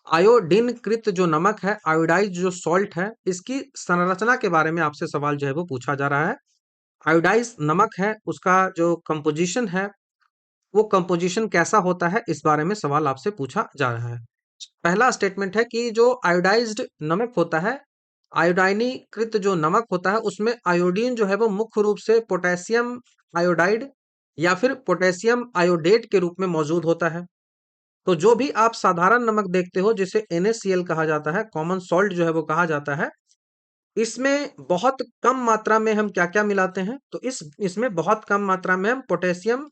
आयोडीन कृत जो नमक है, आयोडाइज जो सॉल्ट है, इसकी संरचना के बारे में आपसे सवाल जो है वो पूछा जा रहा है। आयोडाइज नमक है, उसका जो कंपोजिशन है वो कंपोजिशन कैसा होता है, इस बारे में सवाल आपसे पूछा जा रहा है। पहला स्टेटमेंट है कि जो आयोडाइज्ड नमक होता है, आयोडाइनीकृत जो नमक होता है, उसमें आयोडीन जो है वो मुख्य रूप से पोटेशियम आयोडाइड या फिर पोटेशियम आयोडेट के रूप में मौजूद होता है। तो जो भी आप साधारण नमक देखते हो जिसे NaCl कहा जाता है, कॉमन सॉल्ट जो है वो कहा जाता है, इसमें बहुत कम मात्रा में हम क्या-क्या मिलाते हैं? तो इसमें बहुत कम मात्रा में हम पोटेशियम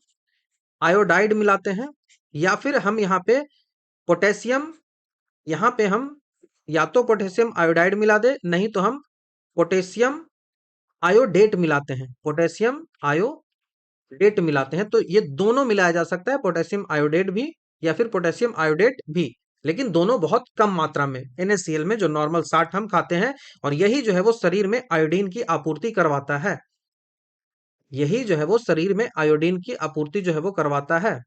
आयोडाइड मिलाते हैं, या फिर हम यहाँ पे पोटेशियम यहाँ पे हम या तो पोटेशियम आयोडाइड मिला दें, नहीं तो हम पोटेशियम आयोडेट मिलाते हैं। पोटेशियम आयोडेट मिलाते हैं, तो ये दोनों मिलाया जा सकता है, पोटेशियम आयोडेट भी या फिर पोटेशियम आयोडेट भी, लेकिन दोनों बहुत कम मात्रा में NaCl में, जो नॉर्मल साल्ट हम खाते हैं। और यही जो है वो शरीर में आयोडीन की आपूर्ति करवाता है। यही जो है वो शरीर में आयोडीन की आपूर्ति जो है वो करवाता है।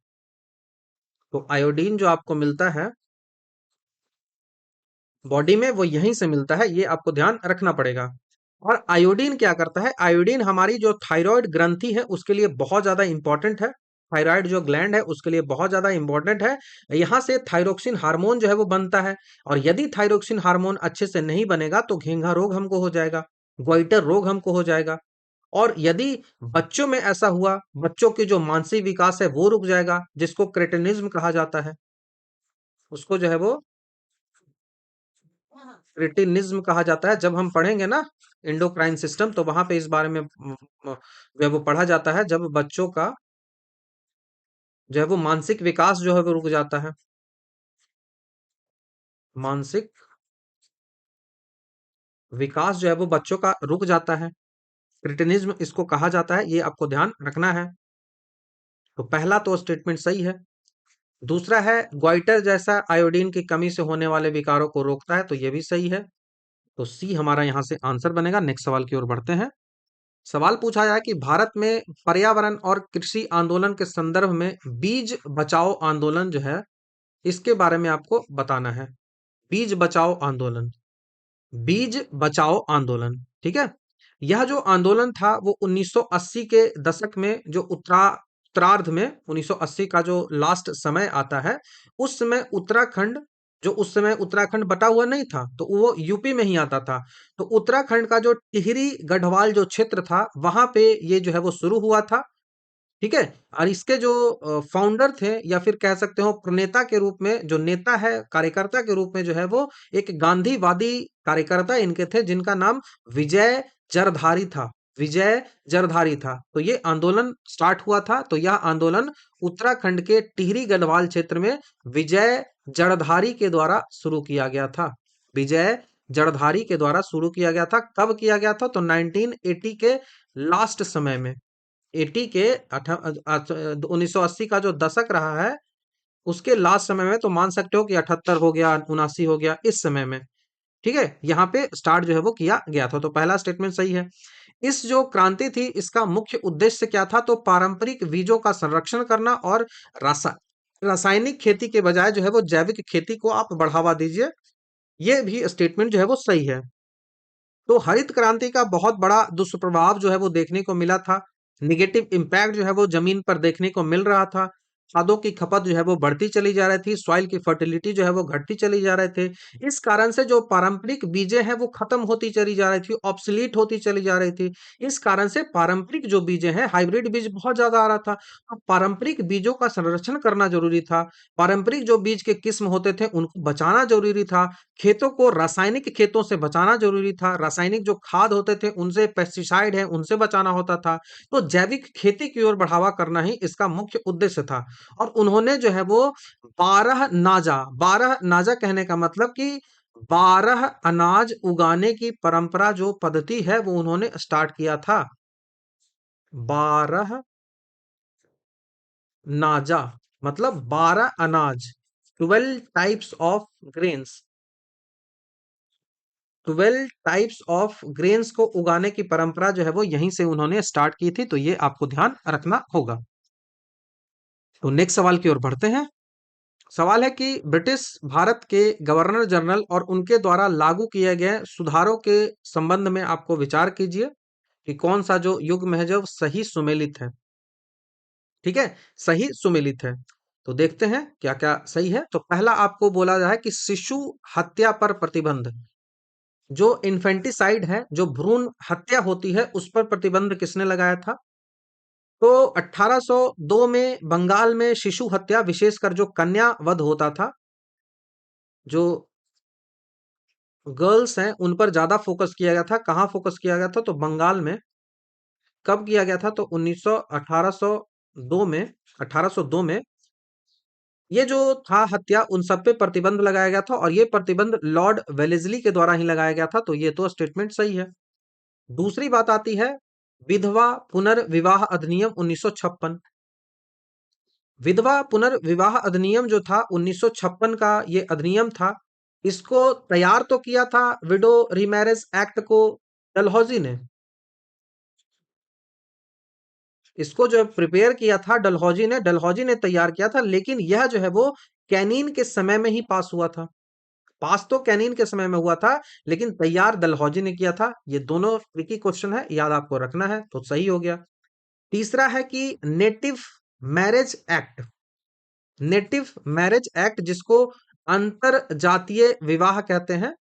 तो आयोडीन जो आपको मिलता है बॉडी में, वो यहीं से मिलता है, ये आपको ध्यान रखना पड़ेगा। और आयोडीन क्या करता है? आयोडीन हमारी जो थायराइड ग्रंथि है उसके लिए बहुत ज्यादा इंपॉर्टेंट है। थायराइड जो ग्लैंड है उसके लिए बहुत ज्यादा इंपॉर्टेंट है। यहाँ से थायरोक्सिन हार्मोन जो है वो बनता है, और यदि थायरोक्सिन हार्मोन अच्छे से नहीं बनेगा तो घेंघा रोग हमको हो जाएगा, ग्वाइटर रोग हमको हो जाएगा। और यदि बच्चों में ऐसा हुआ, बच्चों की जो मानसिक विकास है वो रुक जाएगा, जिसको क्रेटिनिज्म कहा जाता है, उसको जो है वो क्रिटिनिज्म कहा जाता है। जब हम पढ़ेंगे ना एंडोक्राइन सिस्टम, तो वहां पे इस बारे में जो है वो पढ़ा जाता है, जब बच्चों का जो है वो मानसिक विकास जो है वो रुक जाता है। मानसिक विकास जो है वो बच्चों का रुक जाता है, क्रिटिनिज्म इसको कहा जाता है, ये आपको ध्यान रखना है। तो पहला तो स्टेटमेंट सही है। दूसरा है ग्वाइटर जैसा आयोडीन की कमी से होने वाले विकारों को रोकता है, तो ये भी सही है। तो सी हमारा यहाँ से आंसर बनेगा। नेक्स्ट सवाल की ओर बढ़ते हैं। सवाल पूछा जाए कि भारत में पर्यावरण और कृषि आंदोलन के संदर्भ में बीज बचाओ आंदोलन जो है, इसके बारे में आपको बताना है। बीज बचाओ आंदोलन, बीज बचाओ आंदोलन, ठीक है। यह जो आंदोलन था वो 1980 के दशक में, जो उत्तरार्ध में 1980 का जो लास्ट समय आता है, उस समय उत्तराखंड, जो उस समय उत्तराखंड बटा हुआ नहीं था, तो वो यूपी में ही आता था। तो उत्तराखंड का जो टिहरी गढ़वाल जो क्षेत्र था, वहां पे ये जो है वो शुरू हुआ था, ठीक है। और इसके जो फाउंडर थे, या फिर कह सकते हो प्रणेता के रूप में, जो नेता है, कार्यकर्ता के रूप में जो है वो एक गांधीवादी कार्यकर्ता इनके थे, जिनका नाम विजय जरधारी था। विजय जरधारी था। तो ये आंदोलन स्टार्ट हुआ था। तो यह आंदोलन उत्तराखंड के टिहरी गढ़वाल क्षेत्र में विजय जरधारी के द्वारा शुरू किया गया था। विजय जरधारी के द्वारा शुरू किया गया था। कब किया गया था? तो 1980 के लास्ट समय में, 80 के 1980 का जो दशक रहा है, उसके लास्ट समय में, तो मान सकते हो कि 78 हो गया, 79 हो गया, इस समय में, ठीक है, यहाँ पे स्टार्ट जो है वो किया गया था। तो पहला स्टेटमेंट सही है। इस जो क्रांति थी, इसका मुख्य उद्देश्य क्या था? तो पारंपरिक बीजों का संरक्षण करना, और रासायनिक खेती के बजाय जो है वो जैविक खेती को आप बढ़ावा दीजिए। ये भी स्टेटमेंट जो है वो सही है। तो हरित क्रांति का बहुत बड़ा दुष्प्रभाव जो है वो देखने को मिला था। निगेटिव इम्पैक्ट जो है वो जमीन पर देखने को मिल रहा था। खादों की खपत जो है वो बढ़ती चली जा रही थी, सॉइल की फर्टिलिटी जो है वो घटती चली जा रहे थे। इस कारण से जो पारंपरिक बीजें हैं वो खत्म होती चली जा रही थी, ऑब्सलीट होती चली जा रही थी। इस कारण से पारंपरिक जो बीजें हैं, हाइब्रिड बीज बहुत ज्यादा आ रहा था। अब पारंपरिक बीजों का संरक्षण करना जरूरी था। पारंपरिक जो बीज के किस्म होते थे उनको बचाना जरूरी था। खेतों को रासायनिक खेतों से बचाना जरूरी था। रासायनिक जो खाद होते थे उनसे, पेस्टिसाइड है उनसे बचाना होता था। तो जैविक खेती की ओर बढ़ावा करना ही इसका मुख्य उद्देश्य था। और उन्होंने जो है वो 12 नाजा कहने का मतलब कि 12 अनाज उगाने की परंपरा, जो पद्धति है, वो उन्होंने स्टार्ट किया था। 12 नाजा मतलब 12 अनाज, 12 types of grains, 12 types of grains को उगाने की परंपरा जो है वो यहीं से उन्होंने स्टार्ट की थी। तो ये आपको ध्यान रखना होगा। तो नेक्स्ट सवाल की ओर बढ़ते हैं। सवाल है कि ब्रिटिश भारत के गवर्नर जनरल और उनके द्वारा लागू किए गए सुधारों के संबंध में आपको विचार कीजिए कि कौन सा जो युग्म है जो सही सुमेलित है। ठीक है, सही सुमेलित है। तो देखते हैं क्या क्या सही है। तो पहला आपको बोला जाए कि शिशु हत्या पर प्रतिबंध, जो इन्फेंटिसाइड है, जो भ्रूण हत्या होती है, उस पर प्रतिबंध किसने लगाया था? तो 1802 में बंगाल में शिशु हत्या, विशेषकर जो कन्या वध होता था, जो गर्ल्स हैं उन पर ज्यादा फोकस किया गया था। कहाँ फोकस किया गया था? तो बंगाल में। कब किया गया था? तो 1802 में, 1802 में ये जो था हत्या, उन सब पे प्रतिबंध लगाया गया था, और ये प्रतिबंध लॉर्ड वेलेस्ली के द्वारा ही लगाया गया था। तो ये तो स्टेटमेंट सही है। दूसरी बात आती है विधवा पुनर्विवाह अधिनियम 1956। विधवा पुनर्विवाह अधिनियम जो था 1956 का, ये अधिनियम था। इसको तैयार तो किया था विडो रीमैरेज एक्ट को डलहौजी ने। इसको जो प्रिपेयर किया था डलहौजी ने तैयार किया था, लेकिन यह जो है वो कैनीन के समय में ही पास हुआ था। पास तो कैनीन के समय में हुआ था, लेकिन तैयार डलहौजी ने किया था। ये दोनों ट्रिकी क्वेश्चन है, याद आपको रखना है, तो सही हो गया। तीसरा है कि native marriage act. Native marriage act जिसको अंतर जातीय विवाह कहते हैं,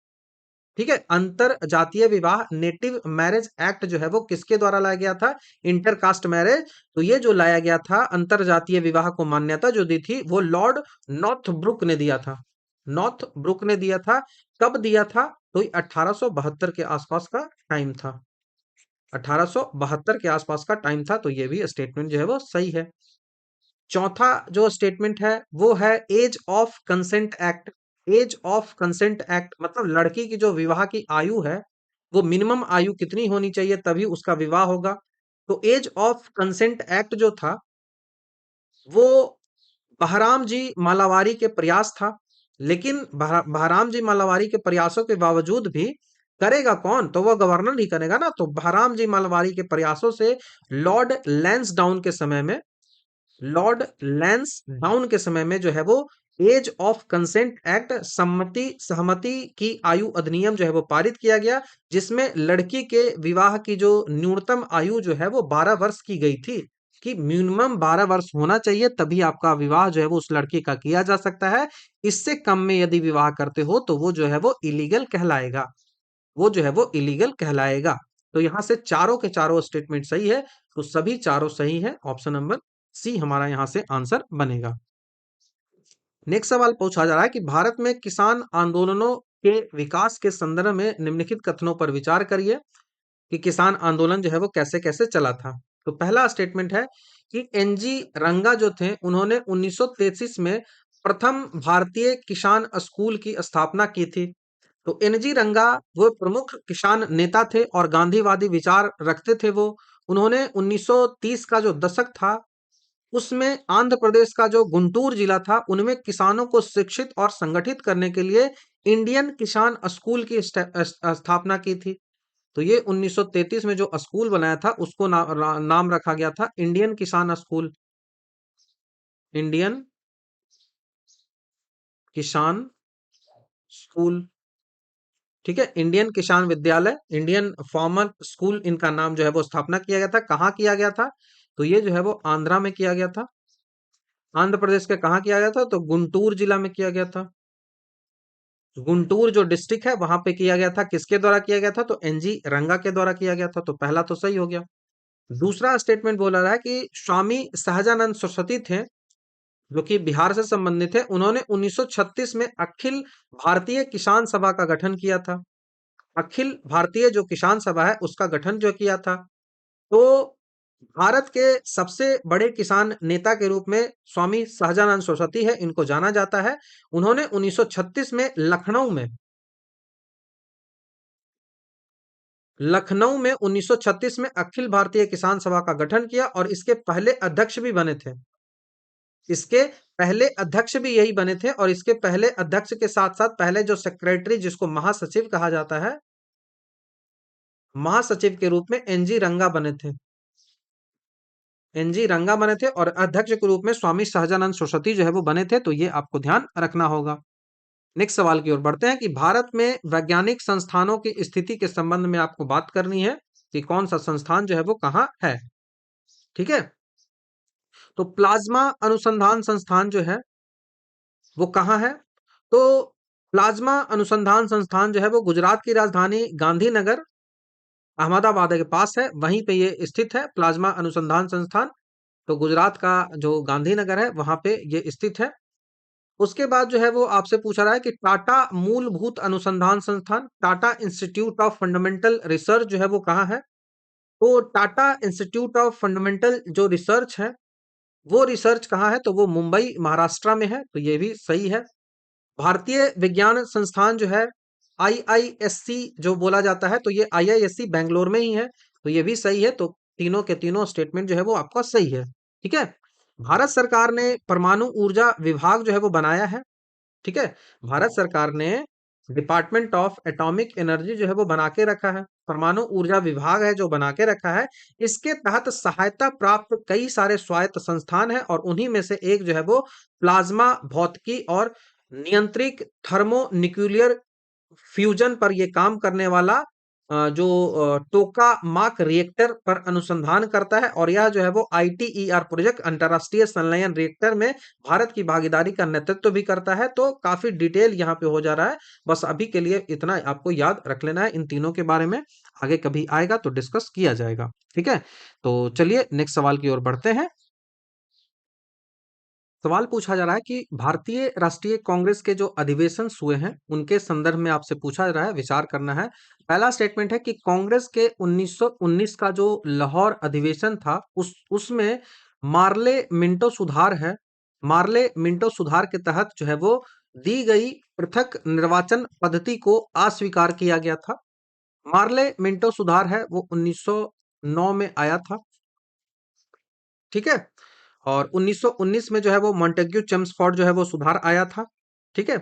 ठीक है, अंतर जातीय विवाह, नेटिव मैरिज एक्ट जो है वो किसके द्वारा लाया गया था? Intercaste marriage. तो ये जो लाया गया था, अंतर जातीय विवाह को मान्यता जो दी थी, वो लॉर्ड नॉर्थ ब्रुक ने दिया था। नॉर्थ ब्रुक ने दिया था। कब दिया था? तो 1872 के आसपास का टाइम था। 1872 के आसपास का टाइम था। तो ये भी स्टेटमेंट जो है वो सही है। चौथा जो स्टेटमेंट है वो है age of consent act. Age of consent act मतलब लड़की की जो विवाह की आयु है, वो मिनिमम आयु कितनी होनी चाहिए तभी उसका विवाह होगा। तो एज ऑफ कंसेंट एक्ट जो था, वो बहराम जी मालावारी के प्रयास था। लेकिन बहराम जी मालावारी के प्रयासों के बावजूद भी करेगा कौन? तो वह गवर्नर ही करेगा ना। तो बहराम जी मालावारी के प्रयासों से लॉर्ड लैंसडाउन के समय में, लॉर्ड लैंस डाउन के समय में जो है वो एज ऑफ कंसेंट एक्ट, सम्मति सहमति की आयु अधिनियम जो है वो पारित किया गया, जिसमें लड़की के विवाह की जो न्यूनतम आयु जो है वो 12 वर्ष की गई थी, कि मिनिमम 12 वर्ष होना चाहिए तभी आपका विवाह जो है वो उस लड़की का किया जा सकता है। इससे कम में यदि विवाह करते हो तो वो जो है वो इलीगल कहलाएगा। वो जो है वो इलीगल कहलाएगा। तो यहां से चारों के चारों स्टेटमेंट सही है। तो सभी चारों सही है। ऑप्शन नंबर सी हमारा यहां से आंसर बनेगा। नेक्स्ट सवाल पूछा जा रहा है कि भारत में किसान आंदोलनों के विकास के संदर्भ में निम्नलिखित कथनों पर विचार करिए, कि किसान आंदोलन जो है वो कैसे कैसे चला था। तो पहला स्टेटमेंट है कि एनजी रंगा जो थे, उन्होंने 1933 में प्रथम भारतीय किसान स्कूल की स्थापना की थी। तो एनजी रंगा वो प्रमुख किसान नेता थे और गांधीवादी विचार रखते थे। वो उन्होंने 1930 का जो दशक था, उसमें आंध्र प्रदेश का जो गुंटूर जिला था, उनमें किसानों को शिक्षित और संगठित करने के लिए इंडियन किसान स्कूल की स्थापना की थी। तो ये 1933 में जो स्कूल बनाया था, उसको नाम रखा गया था इंडियन किसान स्कूल। इंडियन किसान स्कूल, ठीक है, इंडियन किसान विद्यालय, इंडियन फार्मर स्कूल, इनका नाम जो है वो स्थापना किया गया था। कहाँ किया गया था? तो ये जो है वो आंध्रा में किया गया था। आंध्र प्रदेश के कहाँ किया गया था? तो गुंटूर जिला में किया गया था। गुंटूर जो डिस्ट्रिक्ट है वहां पे किया गया था। किसके द्वारा किया गया था? तो एनजी रंगा के द्वारा किया गया था। तो पहला तो सही हो गया। दूसरा स्टेटमेंट बोला रहा है कि स्वामी सहजानंद सरस्वती थे, जो कि बिहार से संबंधित है। उन्होंने 1936 में अखिल भारतीय किसान सभा का गठन किया था। अखिल भारतीय जो किसान सभा है उसका गठन जो किया था। तो भारत के सबसे बड़े किसान नेता के रूप में स्वामी सहजानंद सरस्वती है, इनको जाना जाता है। उन्होंने 1936 में लखनऊ में 1936 में अखिल भारतीय किसान सभा का गठन किया, और इसके पहले अध्यक्ष भी बने थे। इसके पहले अध्यक्ष भी यही बने थे, और इसके पहले अध्यक्ष के साथ साथ पहले जो सेक्रेटरी, जिसको महासचिव कहा जाता है, महासचिव के रूप में एनजी रंगा बने थे। एनजी रंगा बने थे, और अध्यक्ष के रूप में स्वामी सहजानंद सरस्वती जो है वो बने थे। तो ये आपको ध्यान रखना होगा। नेक्स्ट सवाल की ओर बढ़ते हैं कि भारत में वैज्ञानिक संस्थानों की स्थिति के संबंध में आपको बात करनी है, कि कौन सा संस्थान जो है वो कहाँ है। ठीक है, तो प्लाज्मा अनुसंधान संस्थान जो है वो कहाँ है? तो प्लाज्मा अनुसंधान संस्थान जो है वो गुजरात की राजधानी गांधीनगर, अहमदाबाद के पास है, वहीं पे ये स्थित है प्लाज्मा अनुसंधान संस्थान। तो गुजरात का जो गांधीनगर है वहां पे ये स्थित है। उसके बाद जो है वो आपसे पूछा रहा है कि टाटा मूलभूत अनुसंधान संस्थान, Tata institute of fundamental research जो है वो कहाँ है? तो टाटा इंस्टीट्यूट ऑफ फंडामेंटल जो रिसर्च है, वो रिसर्च कहाँ है? तो वो मुंबई महाराष्ट्र में है, तो ये भी सही है। भारतीय विज्ञान संस्थान जो है, आईआईएससी जो बोला जाता है, तो ये आईआईएससी बेंगलोर में ही है, तो ये भी सही है। तो तीनों के तीनों स्टेटमेंट जो है वो आपका सही है। ठीक है। भारत सरकार ने परमाणु ऊर्जा विभाग जो है वो बनाया है। ठीक है। भारत सरकार ने डिपार्टमेंट ऑफ एटॉमिक एनर्जी जो है वो बना के रखा है, परमाणु ऊर्जा विभाग है जो बना के रखा है। इसके तहत सहायता प्राप्त कई सारे स्वायत्त संस्थान हैं और उन्हीं में से एक जो है वो प्लाज्मा भौतिकी और नियंत्रित थर्मो न्यूक्लियर फ्यूजन पर ये काम करने वाला जो टोकामाक रिएक्टर पर अनुसंधान करता है, और यह जो है वो आईटीईआर प्रोजेक्ट अंतरराष्ट्रीय संलयन रिएक्टर में भारत की भागीदारी का नेतृत्व भी करता है। तो काफी डिटेल यहाँ पे हो जा रहा है। बस अभी के लिए इतना आपको याद रख लेना है इन तीनों के बारे में। आगे कभी आएगा तो डिस्कस किया जाएगा। ठीक है। तो चलिए नेक्स्ट सवाल की ओर बढ़ते हैं। सवाल पूछा जा रहा है कि भारतीय राष्ट्रीय कांग्रेस के जो अधिवेशन हुए हैं उनके संदर्भ में आपसे पूछा जा रहा है, विचार करना है। पहला स्टेटमेंट है कि कांग्रेस के 1919 का जो लाहौर अधिवेशन था उसमें मार्ले मिंटो सुधार है। मार्ले मिंटो सुधार के तहत जो है वो दी गई पृथक निर्वाचन पद्धति को अस्वीकार किया गया था। मार्ले मिंटो सुधार है वो 1909 में आया था। ठीक है। और 1919 में जो है वो मॉन्टेग्यू चेम्सफोर्ड जो है वो सुधार आया था। ठीक है।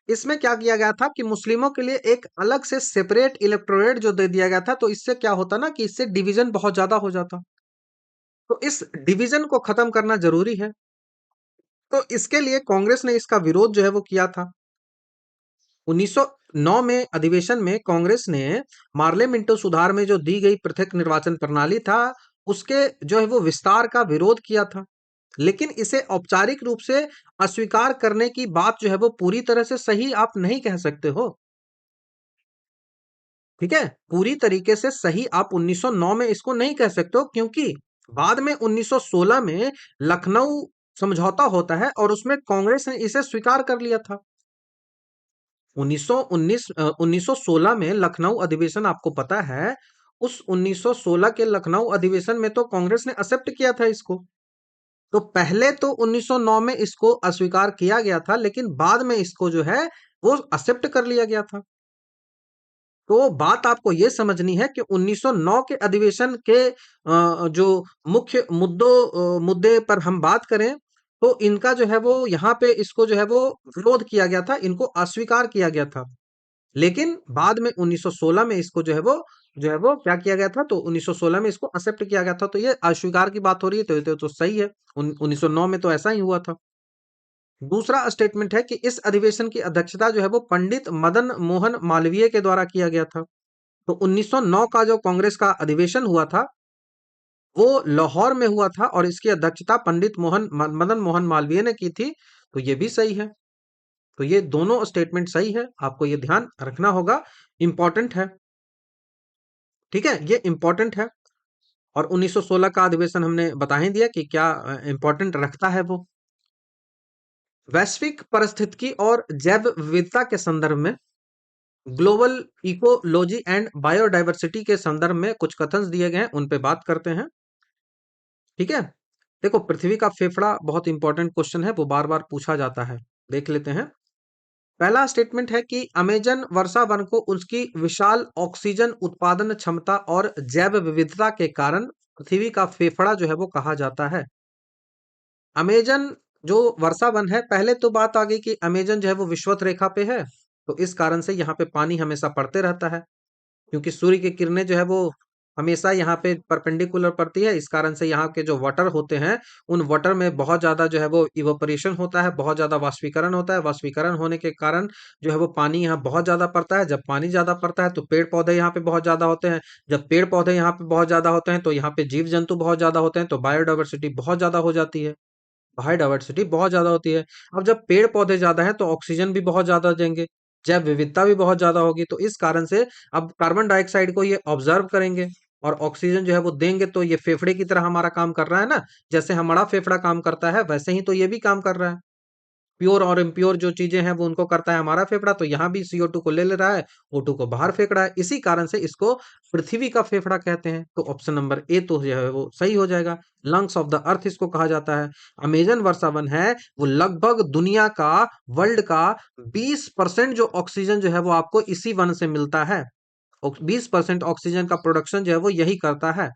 इसमें क्या किया गया था कि मुस्लिमों के लिए एक अलग से सेपरेट इलेक्टोरेट जो दे दिया गया था, तो इससे क्या होता ना कि इससे डिवीजन बहुत ज्यादा हो जाता। तो इस डिवीजन को खत्म करना जरूरी है। तो इसके लिए कांग्रेस ने इसका विरोध जो है वो किया था। 1909 में अधिवेशन में कांग्रेस ने मार्ले मिंटो सुधार में जो दी गई पृथक निर्वाचन प्रणाली था उसके जो है वो विस्तार का विरोध किया था। लेकिन इसे औपचारिक रूप से अस्वीकार करने की बात जो है वो पूरी तरह से सही आप नहीं कह सकते हो। ठीक है। पूरी तरीके से सही आप 1909 में इसको नहीं कह सकते हो, क्योंकि बाद में 1916 में लखनऊ समझौता होता है और उसमें कांग्रेस ने इसे स्वीकार कर लिया था। 1916 में लखनऊ अधिवेशन आपको पता है। उस 1916 के लखनऊ अधिवेशन में तो कांग्रेस ने एक्सेप्ट किया था इसको। तो पहले तो 1909 में इसको अस्वीकार किया गया था, लेकिन बाद में इसको जो है वो एक्सेप्ट कर लिया गया था। तो बात आपको ये समझनी है कि 1909 के अधिवेशन के जो मुख्य मुद्दे पर हम बात करें तो इनका जो है वो यहाँ पे इसको जो है वो विरोध किया गया था, इनको अस्वीकार किया गया था। लेकिन बाद में 1916 में इसको जो है वो क्या किया गया था, तो 1916 में इसको एक्सेप्ट किया गया था। तो ये अस्वीकार की बात हो रही है, तो सही है। 1909 में तो ऐसा ही हुआ था। दूसरा स्टेटमेंट है कि इस अधिवेशन की अध्यक्षता जो है वो पंडित मदन मोहन मालवीय के द्वारा किया गया था। तो 1909 का जो कांग्रेस का अधिवेशन हुआ था वो लाहौर में हुआ था और इसकी अध्यक्षता पंडित मदन मोहन मालवीय ने की थी। तो ये भी सही है। तो ये दोनों स्टेटमेंट सही है, आपको ये ध्यान रखना होगा, इंपॉर्टेंट है। ठीक है, ये इंपॉर्टेंट है। और 1916 का अधिवेशन हमने बता ही दिया कि क्या इंपॉर्टेंट रखता है वो। वैश्विक परिस्थितिकी और जैव विविधता के संदर्भ में, ग्लोबल इकोलॉजी एंड बायोडायवर्सिटी के संदर्भ में कुछ कथन दिए गए हैं, उन पे बात करते हैं। ठीक है। देखो, पृथ्वी का फेफड़ा बहुत इंपॉर्टेंट क्वेश्चन है, वो बार बार पूछा जाता है। देख लेते हैं। पहला स्टेटमेंट है कि अमेजन वर्षा वन को उसकी विशाल ऑक्सीजन उत्पादन क्षमता और जैव विविधता के कारण पृथ्वी का फेफड़ा जो है वो कहा जाता है। अमेजन जो वर्षा वन है, पहले तो बात आ गई कि अमेजन जो है वो विषुवत रेखा पे है, तो इस कारण से यहाँ पे पानी हमेशा पड़ते रहता है, क्योंकि सूर्य की किरणें जो है वो हमेशा यहाँ पे परपेंडिकुलर पड़ती है। इस कारण से यहाँ के जो वाटर होते हैं उन वाटर में बहुत ज्यादा जो है वो इवोपरेशन होता है, बहुत ज्यादा वाष्पीकरण होता है। वाष्पीकरण होने के कारण जो है वो पानी यहाँ बहुत ज्यादा पड़ता है। जब पानी ज्यादा पड़ता है तो पेड़ पौधे यहाँ पे बहुत ज्यादा होते हैं। जब पेड़ पौधे यहाँ पे बहुत ज्यादा होते हैं तो यहाँ पे जीव जंतु बहुत ज्यादा होते हैं, तो बायोडाइवर्सिटी बहुत ज्यादा हो जाती है। बायोडाइवर्सिटी बहुत ज्यादा होती है। अब जब पेड़ पौधे ज्यादा है तो ऑक्सीजन भी बहुत ज्यादा देंगे, जैव विविधता भी बहुत ज्यादा होगी। तो इस कारण से अब कार्बन डाइऑक्साइड को ये ऑब्जर्व करेंगे, और ऑक्सीजन जो है वो देंगे, तो ये फेफड़े की तरह हमारा काम कर रहा है ना। जैसे हमारा फेफड़ा काम करता है वैसे ही तो ये भी काम कर रहा है। प्योर और इम्प्योर जो चीजें हैं वो उनको करता है हमारा फेफड़ा, तो यहाँ भी CO2 को ले ले रहा है, O2 को बाहर फेंक रहा है। इसी कारण से इसको पृथ्वी का फेफड़ा कहते हैं। तो ऑप्शन नंबर ए तो जो है वो सही हो जाएगा। लंग्स ऑफ द अर्थ इसको कहा जाता है। अमेजन वर्षा वन है वो लगभग दुनिया का, वर्ल्ड का 20% जो ऑक्सीजन जो है वो आपको इसी वन से मिलता है। 20% ऑक्सीजन का प्रोडक्शन जो है वो यही करता है।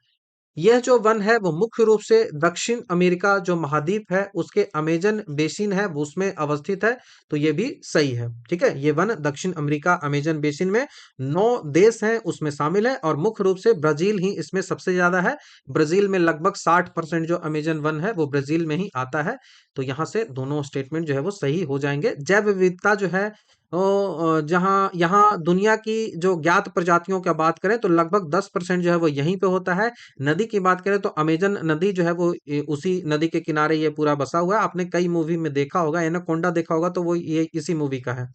यह जो वन है वो मुख्य रूप से दक्षिण अमेरिका जो महाद्वीप है उसके अमेजन बेसिन है वो उसमें अवस्थित है। तो ये भी सही है। ठीक है, ये वन दक्षिण अमेरिका अमेजन बेसिन में 9 देश हैं उसमें शामिल है, और मुख्य रूप से ब्राजील ही इसमें सबसे ज्यादा है। ब्राजील में लगभग 60% जो अमेजन वन है वो ब्राजील में ही आता है। तो यहाँ से दोनों स्टेटमेंट जो है वो सही हो जाएंगे। जैव विविधता जो है जहाँ यहाँ दुनिया की जो ज्ञात प्रजातियों की बात करें तो लगभग 10% जो है वो यहीं पे होता है। नदी की बात करें तो अमेजन नदी जो है वो उसी नदी के किनारे ये पूरा बसा हुआ है। आपने कई मूवी में देखा होगा, एनाकोंडा देखा होगा तो वो ये इसी मूवी का है।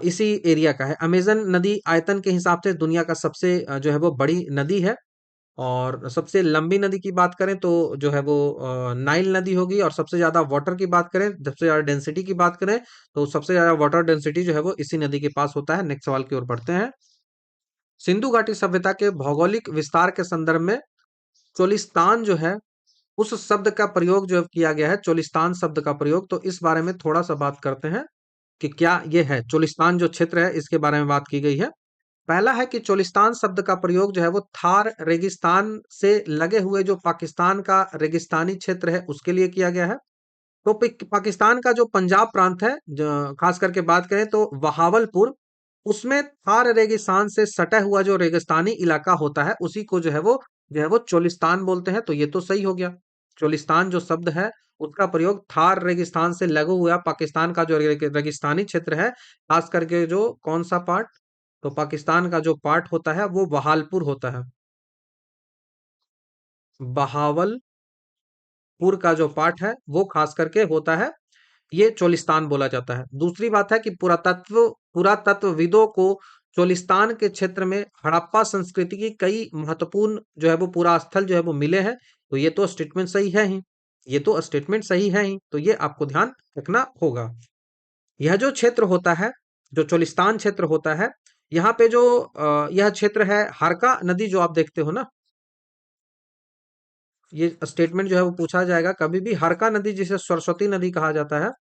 इसी एरिया का है। अमेजन नदी आयतन के हिसाब से दुनिया का सबसे जो है वो बड़ी नदी है। और सबसे लंबी नदी की बात करें तो जो है वो नाइल नदी होगी। और सबसे ज्यादा वाटर की बात करें, सबसे ज्यादा डेंसिटी की बात करें तो सबसे ज्यादा वाटर डेंसिटी जो है वो इसी नदी के पास होता है। नेक्स्ट सवाल की ओर बढ़ते हैं। सिंधु घाटी सभ्यता के भौगोलिक विस्तार के संदर्भ में चोलिस्तान जो है उस शब्द का प्रयोग जो किया गया है, चोलिस्तान शब्द का प्रयोग, तो इस बारे में थोड़ा सा बात करते हैं कि क्या ये है चोलिस्तान जो क्षेत्र है इसके बारे में बात की गई है। पहला है कि चोलिस्तान शब्द का प्रयोग जो है वो थार रेगिस्तान से लगे हुए जो पाकिस्तान का रेगिस्तानी क्षेत्र है उसके लिए किया गया है। तो पाकिस्तान का जो पंजाब प्रांत है, खास करके बात करें तो बहावलपुर, उसमें थार रेगिस्तान से सटा हुआ जो रेगिस्तानी इलाका होता है उसी को जो है वो चोलिस्तान बोलते हैं। तो ये तो सही हो गया। चोलिस्तान जो शब्द है उसका प्रयोग थार रेगिस्तान से लगा हुआ पाकिस्तान का जो रेगिस्तानी क्षेत्र है, खास करके जो कौन सा पार्ट, तो पाकिस्तान का जो पार्ट होता है वो बहालपुर होता है। बहावलपुर का जो पार्ट है वो खास करके होता है, ये चोलिस्तान बोला जाता है। दूसरी बात है कि पुरातत्वविदों को चोलिस्तान के क्षेत्र में हड़प्पा संस्कृति की कई महत्वपूर्ण जो है वो पुरा स्थल जो है वो मिले हैं। तो ये तो स्टेटमेंट सही है ही। ये तो स्टेटमेंट सही है ही, तो ये आपको ध्यान रखना होगा। यह जो क्षेत्र होता है, जो चोलिस्तान क्षेत्र होता है, यहाँ पे जो यह क्षेत्र है, हरका नदी जो आप देखते हो ना, ये स्टेटमेंट जो है वो पूछा जाएगा कभी भी। हरका नदी जिसे सरस्वती नदी कहा जाता है,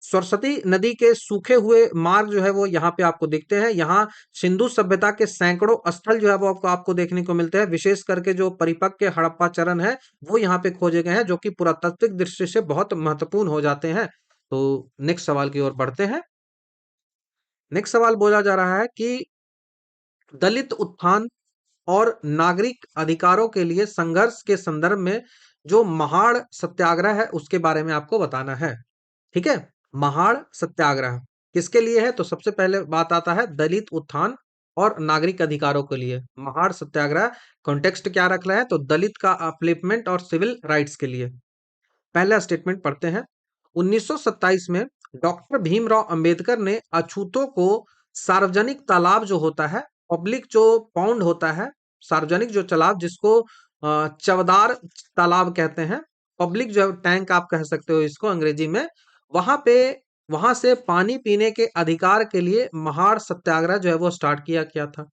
सरस्वती नदी के सूखे हुए मार्ग जो है वो यहाँ पे आपको दिखते हैं। यहाँ सिंधु सभ्यता के सैकड़ों स्थल जो है वो आपको देखने को मिलते हैं। विशेष करके जो परिपक्व हड़प्पा चरण है वो यहाँ पे खोजे गए हैं, जो कि पुरातात्विक दृष्टि से बहुत महत्वपूर्ण हो जाते हैं। तो नेक्स्ट सवाल की ओर बढ़ते हैं। नेक्स्ट सवाल बोला जा रहा है कि दलित उत्थान और नागरिक अधिकारों के लिए संघर्ष के संदर्भ में जो महाड़ सत्याग्रह है उसके बारे में आपको बताना है। ठीक है, महाड़ सत्याग्रह किसके लिए है, तो सबसे पहले बात आता है दलित उत्थान और नागरिक अधिकारों के लिए। महाड़ सत्याग्रह कॉन्टेक्स्ट क्या रख रहा है, तो दलित का अपलिफ्टमेंट और सिविल राइट्स के लिए। पहला स्टेटमेंट पढ़ते हैं। 1927 में डॉक्टर भीमराव अंबेडकर ने अछूतों को सार्वजनिक तालाब जो होता है, पब्लिक जो पौंड होता है, सार्वजनिक जो तालाब जिसको चवदार तालाब कहते हैं, पब्लिक जो टैंक आप कह सकते हो इसको अंग्रेजी में, वहां पे वहां से पानी पीने के अधिकार के लिए महाड़ सत्याग्रह जो है वो स्टार्ट किया गया था।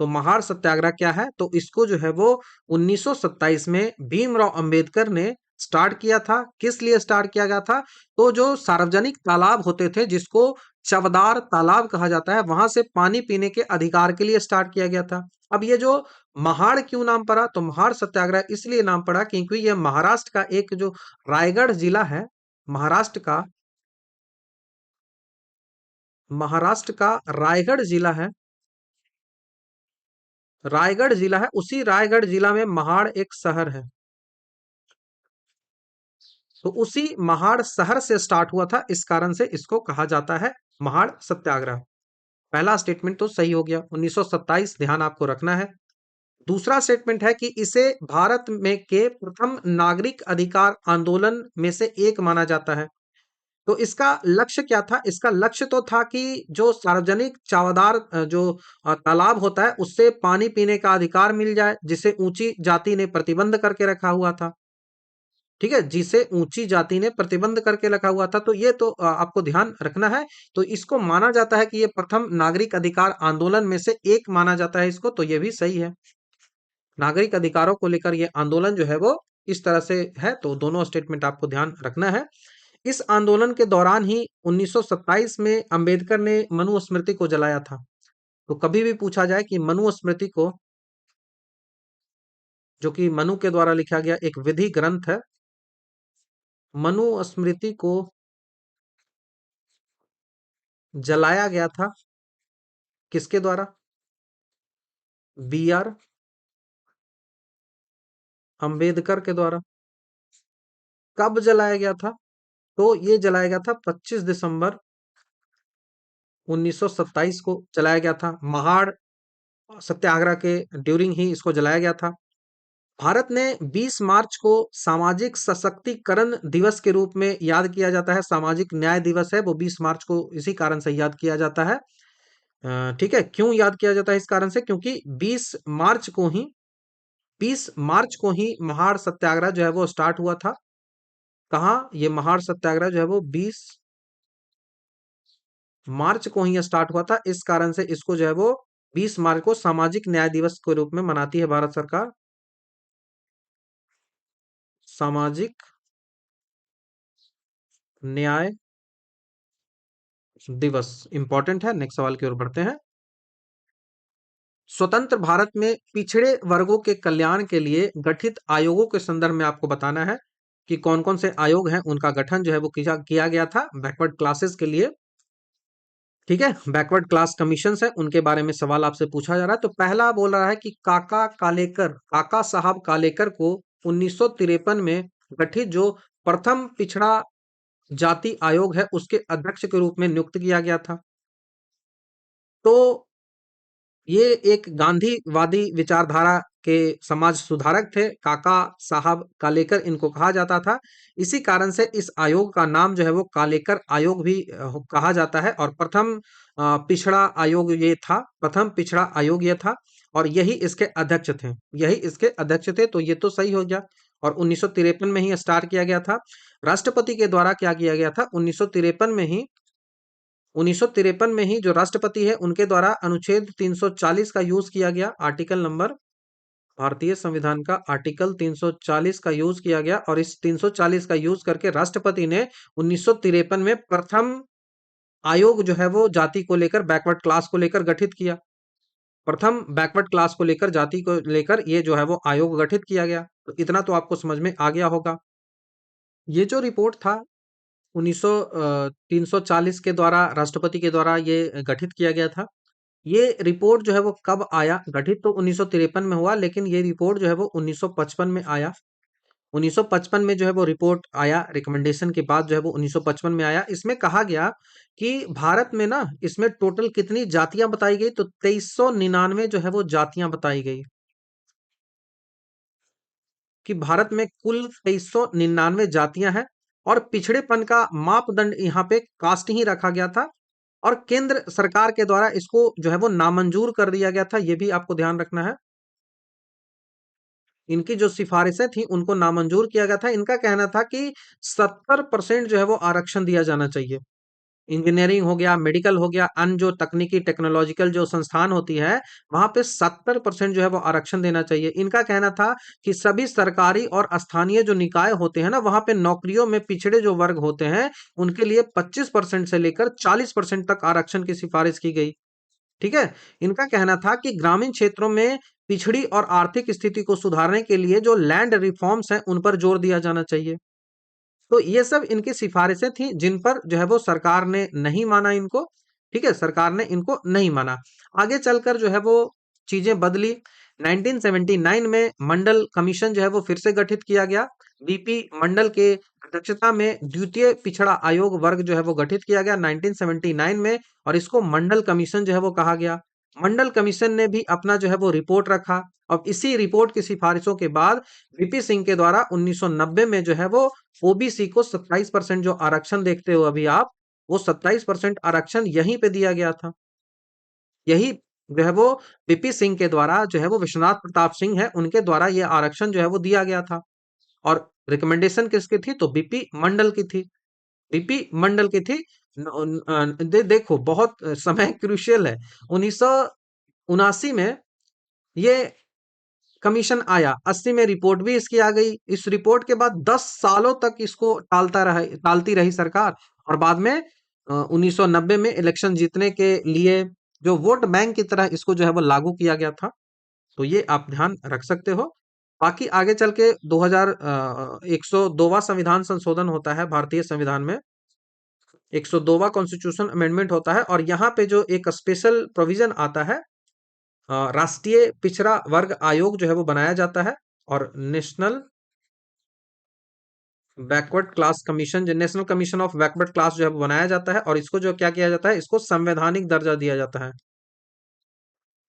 तो महाड़ सत्याग्रह क्या है, तो इसको जो है वो 1927 में भीमराव अंबेडकर ने स्टार्ट किया था। किस लिए स्टार्ट किया गया था, तो जो सार्वजनिक तालाब होते थे जिसको चवदार तालाब कहा जाता है, वहां से पानी पीने के अधिकार के लिए स्टार्ट किया गया था। अब ये जो महाड़ क्यों नाम पड़ा, तो महाड़ सत्याग्रह इसलिए नाम पड़ा क्योंकि ये महाराष्ट्र का एक जो रायगढ़ जिला है, महाराष्ट्र का महाराष्ट्र का रायगढ़ जिला है, रायगढ़ जिला है, उसी रायगढ़ जिला में महाड़ एक शहर है। तो उसी महाड़ शहर से स्टार्ट हुआ था, इस कारण से इसको कहा जाता है महाड़ सत्याग्रह। पहला स्टेटमेंट तो सही हो गया, 1927 ध्यान आपको रखना है। दूसरा स्टेटमेंट है कि इसे भारत में के प्रथम नागरिक अधिकार आंदोलन में से एक माना जाता है। तो इसका लक्ष्य क्या था? इसका लक्ष्य तो था कि जो सार्वजनिक चावादार जो तालाब होता है उससे पानी पीने का अधिकार मिल जाए, जिसे ऊंची जाति ने प्रतिबंध करके रखा हुआ था। ठीक है, जिसे ऊंची जाति ने प्रतिबंध करके रखा हुआ था, तो ये तो आपको ध्यान रखना है। तो इसको माना जाता है कि ये प्रथम नागरिक अधिकार आंदोलन में से एक माना जाता है इसको, तो ये भी सही है। नागरिक अधिकारों को लेकर ये आंदोलन जो है वो इस तरह से है, तो दोनों स्टेटमेंट आपको ध्यान रखना है। इस आंदोलन के दौरान ही 1927 में अंबेडकर ने मनुस्मृति को जलाया था। तो कभी भी पूछा जाए कि मनुस्मृति को, जो कि मनु के द्वारा लिखा गया एक विधि ग्रंथ है, मनुस्मृति को जलाया गया था किसके द्वारा? बी आर अंबेडकर के द्वारा। कब जलाया गया था? तो ये जलाया गया था 25 दिसंबर 1927 को जलाया गया था। महाड़ सत्याग्रह के ड्यूरिंग ही इसको जलाया गया था। भारत ने 20 मार्च को सामाजिक सशक्तिकरण दिवस के रूप में याद किया जाता है। सामाजिक न्याय दिवस है वो 20 मार्च को इसी कारण से याद किया जाता है। ठीक है, क्यों याद किया जाता है? इस कारण से क्योंकि 20 मार्च को ही महाड़ सत्याग्रह जो है वो स्टार्ट हुआ था। कहाँ? ये महाड़ सत्याग्रह जो है वो 20 मार्च को ही स्टार्ट हुआ था। इस कारण से इसको जो है वो 20 मार्च को सामाजिक न्याय दिवस के रूप में मनाती है भारत सरकार। सामाजिक न्याय दिवस इंपॉर्टेंट है। नेक्स्ट सवाल की ओर बढ़ते हैं। स्वतंत्र भारत में पिछड़े वर्गों के कल्याण के लिए गठित आयोगों के संदर्भ में आपको बताना है कि कौन कौन से आयोग हैं, उनका गठन जो है वो किया गया था बैकवर्ड क्लासेस के लिए। ठीक है, बैकवर्ड क्लास कमीशन है, उनके बारे में सवाल आपसे पूछा जा रहा है। तो पहला बोल रहा है कि काका साहब कालेकर को 1953 में गठित जो प्रथम पिछड़ा जाति आयोग है उसके अध्यक्ष के रूप में नियुक्त किया गया था। तो ये एक गांधीवादी विचारधारा के समाज सुधारक थे, काका साहब कालेकर इनको कहा जाता था। इसी कारण से इस आयोग का नाम जो है वो कालेकर आयोग भी कहा जाता है। और प्रथम पिछड़ा आयोग ये था, प्रथम पिछड़ा आयोग ये था और यही इसके अध्यक्ष थे, यही इसके अध्यक्ष थे। तो ये तो सही हो गया। और 1953 में ही स्टार्ट किया गया था। राष्ट्रपति के द्वारा क्या किया गया था? 1953 में ही जो राष्ट्रपति है उनके द्वारा अनुच्छेद 340 का यूज किया गया। आर्टिकल नंबर, भारतीय संविधान का आर्टिकल 340 का यूज किया गया और इस 340 का यूज करके राष्ट्रपति ने 1953 में प्रथम आयोग जो है वो जाति को लेकर, बैकवर्ड क्लास को लेकर गठित किया। प्रथम बैकवर्ड क्लास को लेकर, जाति को लेकर ये जो है वो आयोग गठित किया गया। तो इतना तो आपको समझ में आ गया होगा। ये जो रिपोर्ट था 340 के द्वारा, राष्ट्रपति के द्वारा ये गठित किया गया था। ये रिपोर्ट जो है वो कब आया? गठित तो 1953 में हुआ, लेकिन ये रिपोर्ट जो है वो 1955 में आया। 1955 में जो है वो रिपोर्ट आया, रिकमेंडेशन के बाद जो है वो 1955 में आया। इसमें कहा गया कि भारत में ना, इसमें टोटल कितनी जातियां बताई गई? तो 2399 जो है वो जातियां बताई गई कि भारत में कुल 2399 जातियां हैं। और पिछड़ेपन का मापदंड यहाँ पे कास्ट ही रखा गया था और केंद्र सरकार के द्वारा इसको जो है वो नामंजूर कर दिया गया था। ये भी आपको ध्यान रखना है। इनकी जो सिफारिशें थी उनको नामंजूर किया गया था। इनका कहना था कि 70% जो है वो आरक्षण दिया जाना चाहिए। इंजीनियरिंग हो गया, मेडिकल हो गया, अन्य जो तकनीकी टेक्नोलॉजिकल जो संस्थान होती है वहां पे 70% जो है वो आरक्षण देना चाहिए। इनका कहना था कि सभी सरकारी और स्थानीय जो निकाय होते हैं ना, वहां पे नौकरियों में पिछड़े जो वर्ग होते हैं उनके लिए 25% से लेकर 40% तक आरक्षण की सिफारिश की गई। ठीक है, इनका कहना था कि ग्रामीण क्षेत्रों में पिछड़ी और आर्थिक स्थिति को सुधारने के लिए जो लैंड रिफॉर्म्स हैं उन पर जोर दिया जाना चाहिए। तो ये सब इनकी सिफारिशें थी जिन पर जो है वो सरकार ने नहीं माना इनको। ठीक है, सरकार ने इनको नहीं माना। आगे चलकर जो है वो चीजें बदली। 1979 में मंडल कमीशन जो है वो फिर से गठित किया गया। बीपी मंडल के अध्यक्षता में द्वितीय पिछड़ा आयोग वर्ग जो है वो गठित किया गया 1979 में और इसको मंडल कमीशन जो है वो कहा गया। मंडल कमीशन ने भी अपना जो है वो रिपोर्ट रखा। अब इसी रिपोर्ट की सिफारिशों के बाद वीपी सिंह के द्वारा 1990 में जो है वो ओबीसी को 27% जो आरक्षण देखते हो अभी आप, वो 27% आरक्षण यहीं पे दिया गया था। यही जो है वो बीपी सिंह के द्वारा जो है वो विश्वनाथ प्रताप सिंह है उनके द्वारा ये आरक्षण जो है वो दिया गया था। और रिकमेंडेशन किसकी थी? तो बीपी मंडल की थी। बीपी मंडल की थी। देखो बहुत समय क्रूशियल है। 1979 में ये कमीशन आया, 80 में रिपोर्ट भी इसकी आ गई। इस रिपोर्ट के बाद 10 सालों तक इसको टालती रही सरकार। और बाद में 1990 में इलेक्शन जीतने के लिए जो वोट बैंक की तरह इसको जो है वो लागू किया गया था। तो ये आप ध्यान रख सकते हो। बाकी आगे चल के 102वां संविधान संशोधन होता है भारतीय संविधान में। 102वां कॉन्स्टिट्यूशन अमेंडमेंट होता है और यहाँ पे जो एक स्पेशल प्रोविजन आता है, राष्ट्रीय पिछड़ा वर्ग आयोग जो है वो बनाया जाता है। और नेशनल बैकवर्ड क्लास कमीशन, जो national commission of backward class जो है वो बनाया जाता है। और इसको जो क्या किया जाता है, इसको संवैधानिक दर्जा दिया जाता है।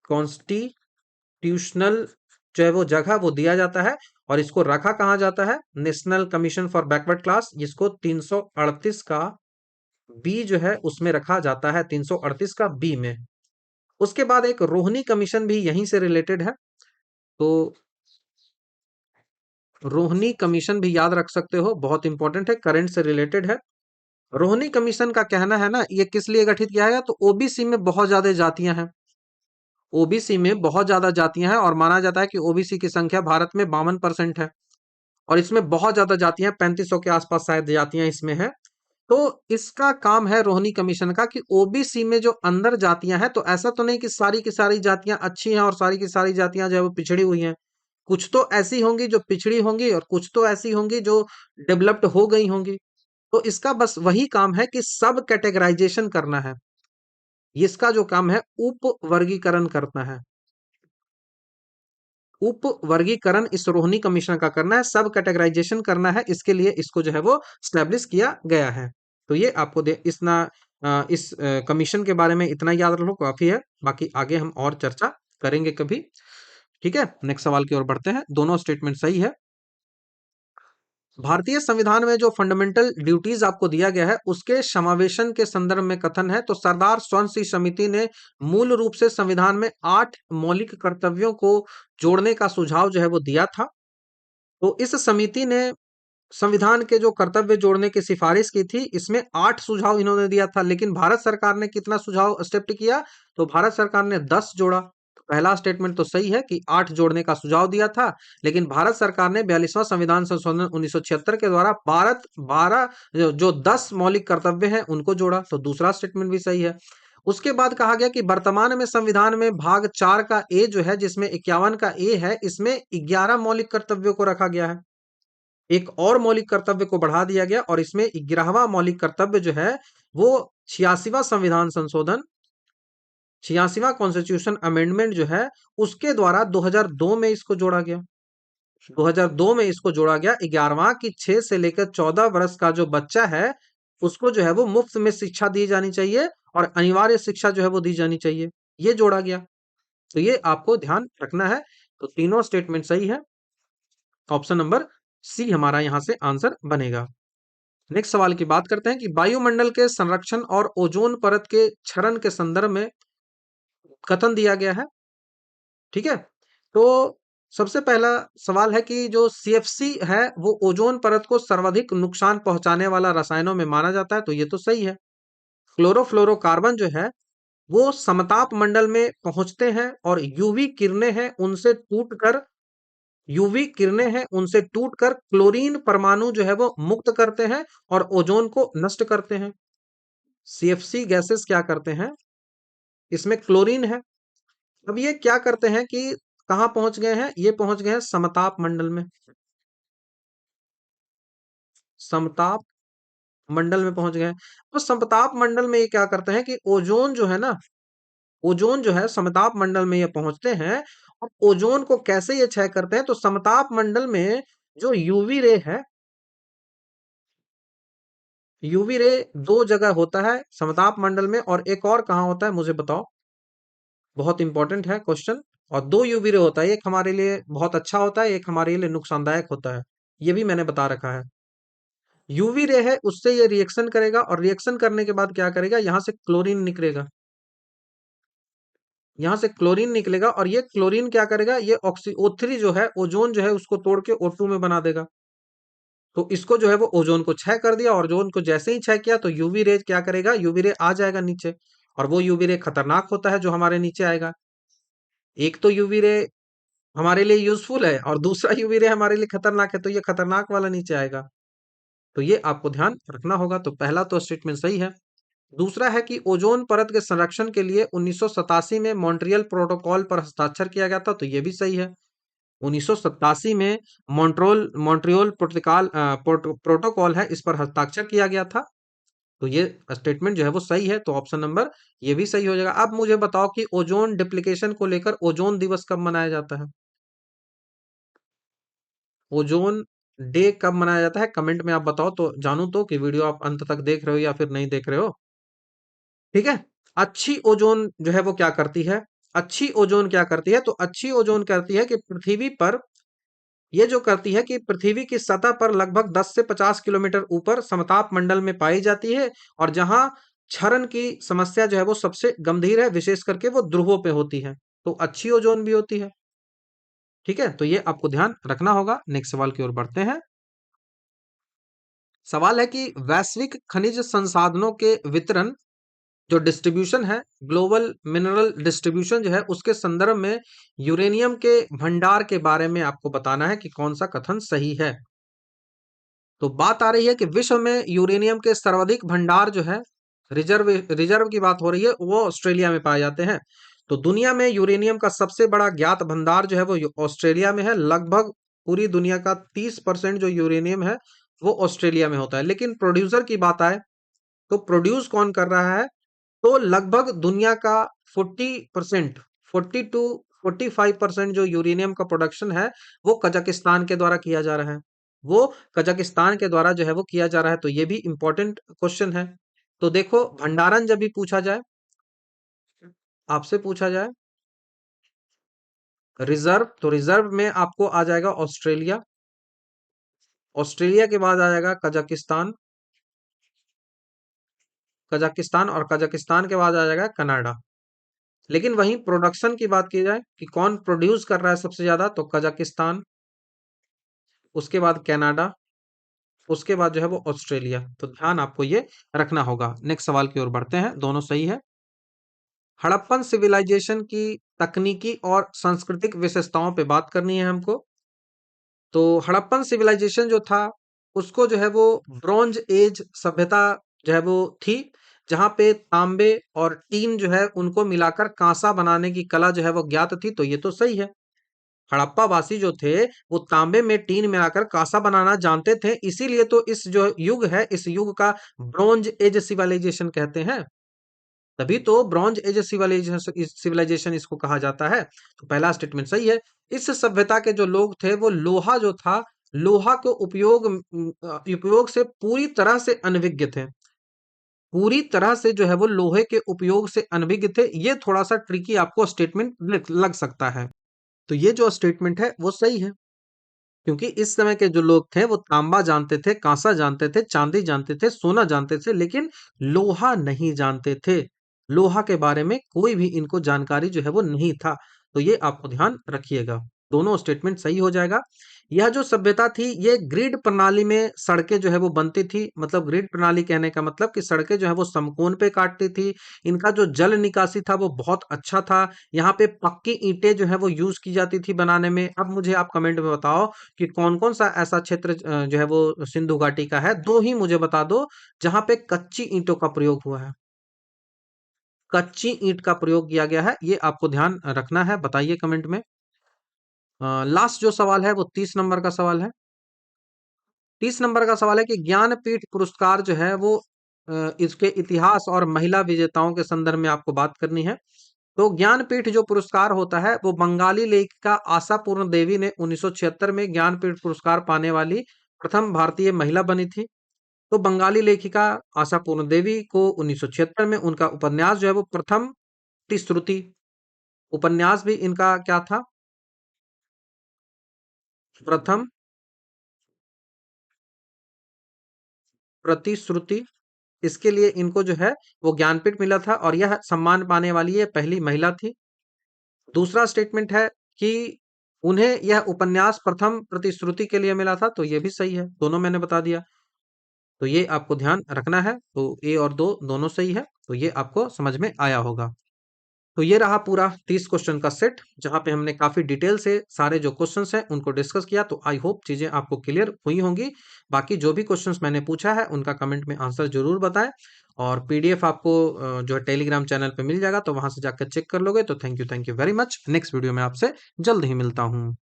कॉन्स्टिट्यूशनल जो है वो जगह वो दिया जाता है। और इसको रखा कहाँ जाता है? National commission for backward class, जिसको 338 का बी जो है उसमें रखा जाता है, 338 का बी में। उसके बाद एक रोहिणी कमीशन भी यहीं से रिलेटेड है। तो रोहिणी कमीशन भी याद रख सकते हो, बहुत इंपॉर्टेंट है, करंट से रिलेटेड है। रोहिणी कमीशन का कहना है ना, ये किस लिए गठित किया गया? तो ओबीसी में बहुत ज्यादा जातियां हैं। ओबीसी में बहुत ज्यादा जातियां हैं और माना जाता है कि ओबीसी की संख्या भारत में 52% है। और इसमें बहुत ज्यादा जातियां, 3500 के आसपास शायद जातियां इसमें है। तो इसका काम है रोहिणी कमीशन का कि ओबीसी में जो अंदर जातियां हैं, तो ऐसा तो नहीं कि सारी की सारी जातियां अच्छी हैं और सारी की सारी जातियां जो है वो पिछड़ी हुई हैं। कुछ तो ऐसी होंगी जो पिछड़ी होंगी और कुछ तो ऐसी होंगी जो डेवलप्ड हो गई होंगी। तो इसका बस वही काम है कि सब कैटेगराइजेशन करना है। इसका जो काम है उप वर्गीकरण करना है। उप वर्गीकरण इस रोहिणी कमीशन का करना है, सब कैटेगराइजेशन करना है। इसके लिए इसको जो है वो स्टैब्लिश किया गया है। तो ये आपको इस कमीशन के बारे में इतना याद रख लो, काफी है। बाकी आगे हम और चर्चा करेंगे कभी। ठीक है, नेक्स्ट सवाल की ओर बढ़ते हैं। दोनों स्टेटमेंट सही है। भारतीय संविधान में जो फंडामेंटल ड्यूटीज आपको दिया गया है उसके समावेशन के संदर्भ में कथन है। तो सरदार स्वर्ण सिंह समिति ने मूल रूप से संविधान में 8 मौलिक कर्तव्यों को जोड़ने का सुझाव जो है वो दिया था। तो इस समिति ने संविधान के जो कर्तव्य जोड़ने की सिफारिश की थी, इसमें 8 सुझाव इन्होंने दिया था। लेकिन भारत सरकार ने कितना सुझाव एक्सेप्ट किया? तो भारत सरकार ने 10 जोड़ा। तो पहला स्टेटमेंट तो सही है कि 8 जोड़ने का सुझाव दिया था। लेकिन भारत सरकार ने 42वां संविधान संशोधन 1976 के द्वारा भारत 12 जो 10 मौलिक कर्तव्य हैं उनको जोड़ा। तो दूसरा स्टेटमेंट भी सही है। उसके बाद कहा गया कि वर्तमान में संविधान में भाग 4 का ए जो है, जिसमें 51 का ए है, इसमें 11 मौलिक कर्तव्यों को रखा गया है। एक और मौलिक कर्तव्य को बढ़ा दिया गया और इसमें 11वां मौलिक कर्तव्य जो है वो 86वां संविधान संशोधन, 86वां कॉन्स्टिट्यूशन अमेंडमेंट जो है उसके द्वारा 2002 में इसको जोड़ा गया। 2002 में इसको जोड़ा गया 11वां कि 6 से लेकर 14 वर्ष का जो बच्चा है उसको जो है वो मुफ्त में शिक्षा दी जानी चाहिए और अनिवार्य शिक्षा जो है वो दी जानी चाहिए। ये जोड़ा गया। तो ये आपको ध्यान रखना है। तो तीनों स्टेटमेंट सही है। ऑप्शन नंबर सी हमारा यहां से आंसर बनेगा। नेक्स्ट सवाल की बात करते हैं कि वायुमंडल के संरक्षण और ओजोन परत के क्षरण के संदर्भ में कथन दिया गया है। ठीक है, तो सबसे पहला सवाल है कि जो सीएफसी है वो ओजोन परत को सर्वाधिक नुकसान पहुंचाने वाला रसायनों में माना जाता है। तो ये तो सही है। क्लोरोफ्लोरोकार्बन जो है वो समताप मंडल में पहुंचते हैं और यूवी किरणें हैं उनसे टूटकर क्लोरीन परमाणु जो है वो मुक्त करते हैं और ओजोन को नष्ट करते हैं। सीएफसी गैसेस क्या करते हैं? इसमें क्लोरीन है। अब ये क्या करते हैं कि कहाँ पहुंच गए हैं? ये पहुंच गए हैं समताप मंडल में। समताप मंडल में पहुंच गए हैं। तो समताप मंडल में ये क्या करते हैं कि ओजोन जो है ना, ओजोन जो है समताप मंडल में ये पहुंचते हैं। और ओजोन को कैसे ये क्षय करते हैं? तो समताप मंडल में जो यूवी रे है, यूवी रे दो जगह होता है, समताप मंडल में, और एक और कहाँ होता है मुझे बताओ। बहुत इंपॉर्टेंट है क्वेश्चन। और दो यूवी रे होता है, एक हमारे लिए बहुत अच्छा होता है, एक हमारे लिए नुकसानदायक होता है। ये भी मैंने बता रखा है। यूवी रे है, उससे ये रिएक्शन करेगा और रिएक्शन करने के बाद क्या करेगा, यहाँ से क्लोरीन निकलेगा, यहाँ से क्लोरीन निकलेगा और ये क्लोरीन क्या करेगा, ये ऑक्सी O3 जो है, ओजोन जो है उसको तोड़ के O2 में बना देगा। तो इसको जो है वो ओजोन को क्षय कर दिया और ओजोन को जैसे ही क्षय किया तो यूवी रे क्या करेगा, यूवी रे आ जाएगा नीचे। और वो यूवी रे खतरनाक होता है जो हमारे नीचे आएगा। एक तो यूवी रे हमारे लिए यूजफुल है और दूसरा यूवी रे हमारे लिए खतरनाक है, तो ये खतरनाक वाला नीचे आएगा। तो ये आपको ध्यान रखना होगा। तो पहला तो स्टेटमेंट सही है। दूसरा है कि ओजोन परत के संरक्षण के लिए 1987 में मॉन्ट्रियल प्रोटोकॉल पर हस्ताक्षर किया गया था, तो ये भी सही है। 1987 में मॉन्ट्रियल प्रोटोकॉल है, इस पर हस्ताक्षर किया गया था। तो ये स्टेटमेंट जो है वो सही है, तो ऑप्शन नंबर ये भी सही हो जाएगा। अब मुझे बताओ कि ओजोन डिप्लीकेशन को लेकर ओजोन दिवस कब मनाया जाता है? ओजोन डे कब मनाया जाता है, कमेंट में आप बताओ तो जानूं तो कि वीडियो आप अंत तक देख रहे हो या फिर नहीं देख रहे हो। ठीक है। अच्छी ओजोन जो है वो क्या करती है, अच्छी ओजोन क्या करती है, तो अच्छी ओजोन करती है कि पृथ्वी पर, ये जो करती है कि पृथ्वी की सतह पर लगभग 10 से 50 किलोमीटर ऊपर समताप मंडल में पाई जाती है, और जहां क्षरण की समस्या जो है वो सबसे गंभीर है, विशेष करके वो ध्रुवों पे होती है। तो अच्छी ओजोन भी होती है। ठीक है, तो ये आपको ध्यान रखना होगा। नेक्स्ट सवाल की ओर बढ़ते हैं। सवाल है कि वैश्विक खनिज संसाधनों के वितरण, जो डिस्ट्रीब्यूशन है, ग्लोबल मिनरल डिस्ट्रीब्यूशन जो है, उसके संदर्भ में यूरेनियम के भंडार के बारे में आपको बताना है कि कौन सा कथन सही है। तो बात आ रही है कि विश्व में यूरेनियम के सर्वाधिक भंडार जो है, रिजर्व रिजर्व की बात हो रही है, वो ऑस्ट्रेलिया में पाए जाते हैं। तो दुनिया में यूरेनियम का सबसे बड़ा ज्ञात भंडार जो है वो ऑस्ट्रेलिया में है। लगभग पूरी दुनिया का 30% जो यूरेनियम है वो ऑस्ट्रेलिया में होता है। लेकिन प्रोड्यूसर की बात आए तो प्रोड्यूस कौन कर रहा है, तो लगभग दुनिया का 40%, 40 to 45% जो यूरेनियम का प्रोडक्शन है वो कजाकिस्तान के द्वारा किया जा रहा है। वो कजाकिस्तान के द्वारा जो है वो किया जा रहा है। तो ये भी इंपॉर्टेंट क्वेश्चन है। तो देखो, भंडारण जब भी पूछा जाए, आपसे पूछा जाए रिजर्व, तो रिजर्व में आपको आ जाएगा ऑस्ट्रेलिया। ऑस्ट्रेलिया के बाद आ जाएगा कजाकिस्तान, कजाकिस्तान और कजाकिस्तान के बाद आ जाएगा कनाडा। लेकिन वहीं प्रोडक्शन की बात की जाए कि कौन प्रोड्यूस कर रहा है सबसे ज्यादा, तो कजाकिस्तान, उसके बाद कनाडा, उसके बाद जो है वो ऑस्ट्रेलिया। तो ध्यान आपको ये रखना होगा। नेक्स्ट सवाल की ओर बढ़ते हैं, दोनों सही है। हड़प्पन सिविलाइजेशन की तकनीकी और सांस्कृतिक विशेषताओं पे बात करनी है हमको। तो हड़प्पन सिविलाइजेशन जो था, उसको जो है वो ब्रॉन्ज एज सभ्यता जो है वो थी, जहां पे तांबे और टीन जो है उनको मिलाकर कांसा बनाने की कला जो है वो ज्ञात थी। तो ये तो सही है। हड़प्पा वासी जो थे वो तांबे में टीन मिलाकर कांसा बनाना जानते थे, इसीलिए तो इस जो युग है, इस युग का ब्रॉन्ज एज सिविलाइजेशन कहते हैं। तभी तो ब्रॉन्ज एज सिविलाइजेशन इसको कहा जाता है। तो पहला स्टेटमेंट सही है। इस सभ्यता के जो लोग थे वो लोहा जो था, लोहा को उपयोग से पूरी तरह से अनभिज्ञ थे। पूरी तरह से जो है वो लोहे के उपयोग से अनभिज्ञ थे। ये थोड़ा सा ट्रिकी आपको स्टेटमेंट लग सकता है। तो ये जो स्टेटमेंट है वो सही है, क्योंकि इस समय के जो लोग थे वो तांबा जानते थे, कांसा जानते थे, चांदी जानते थे, सोना जानते थे, लेकिन लोहा नहीं जानते थे। लोहा के बारे में कोई भी इनको जानकारी जो है वो नहीं था। तो ये आपको ध्यान रखिएगा। दोनों स्टेटमेंट सही हो जाएगा। यह जो सभ्यता थी, ये ग्रिड प्रणाली में सड़कें जो है वो बनती थी। मतलब ग्रिड प्रणाली कहने का मतलब कि सड़कें जो है वो समकोण पे काटती थी। इनका जो जल निकासी था वो बहुत अच्छा था। यहाँ पे पक्की ईंटें जो है वो यूज की जाती थी बनाने में। अब मुझे आप कमेंट में बताओ कि कौन-कौन सा ऐसा क्षेत्र जो है वो सिंधु घाटी का है। 2 ही मुझे बता दो जहाँ पे कच्ची ईंटों का प्रयोग हुआ है। कच्ची ईंट का प्रयोग किया गया है, ये आपको ध्यान रखना है। बताइए कमेंट में। लास्ट जो सवाल है वो 30 नंबर का सवाल है। 30 नंबर का सवाल है कि ज्ञानपीठ पुरस्कार जो है वो इसके इतिहास और महिला विजेताओं के संदर्भ में आपको बात करनी है। तो ज्ञानपीठ जो पुरस्कार होता है वो बंगाली लेखिका आशापूर्ण देवी ने 1976 में ज्ञानपीठ पुरस्कार पाने वाली प्रथम भारतीय महिला बनी थी। तो बंगाली लेखिका आशापूर्ण देवी को 1976 में उनका उपन्यास जो है वो प्रथम श्रुति, उपन्यास भी इनका क्या था, प्रथम प्रतिश्रुति, इसके लिए इनको जो है वो ज्ञानपीठ मिला था और यह सम्मान पाने वाली ये पहली महिला थी। दूसरा स्टेटमेंट है कि उन्हें यह उपन्यास प्रथम प्रतिश्रुति के लिए मिला था, तो ये भी सही है, दोनों मैंने बता दिया। तो ये आपको ध्यान रखना है, तो ए और दो दोनों सही है, तो ये आपको समझ में आया होगा। तो ये रहा पूरा 30 क्वेश्चन का सेट, जहाँ पे हमने काफी डिटेल से सारे जो क्वेश्चंस हैं उनको डिस्कस किया। तो आई होप चीजें आपको क्लियर हुई होंगी। बाकी जो भी क्वेश्चंस मैंने पूछा है उनका कमेंट में आंसर जरूर बताएं, और पीडीएफ आपको जो है टेलीग्राम चैनल पे मिल जाएगा, तो वहां से जाकर चेक कर लोगे। तो thank you very much. Next video में आपसे जल्द ही मिलता हूँ।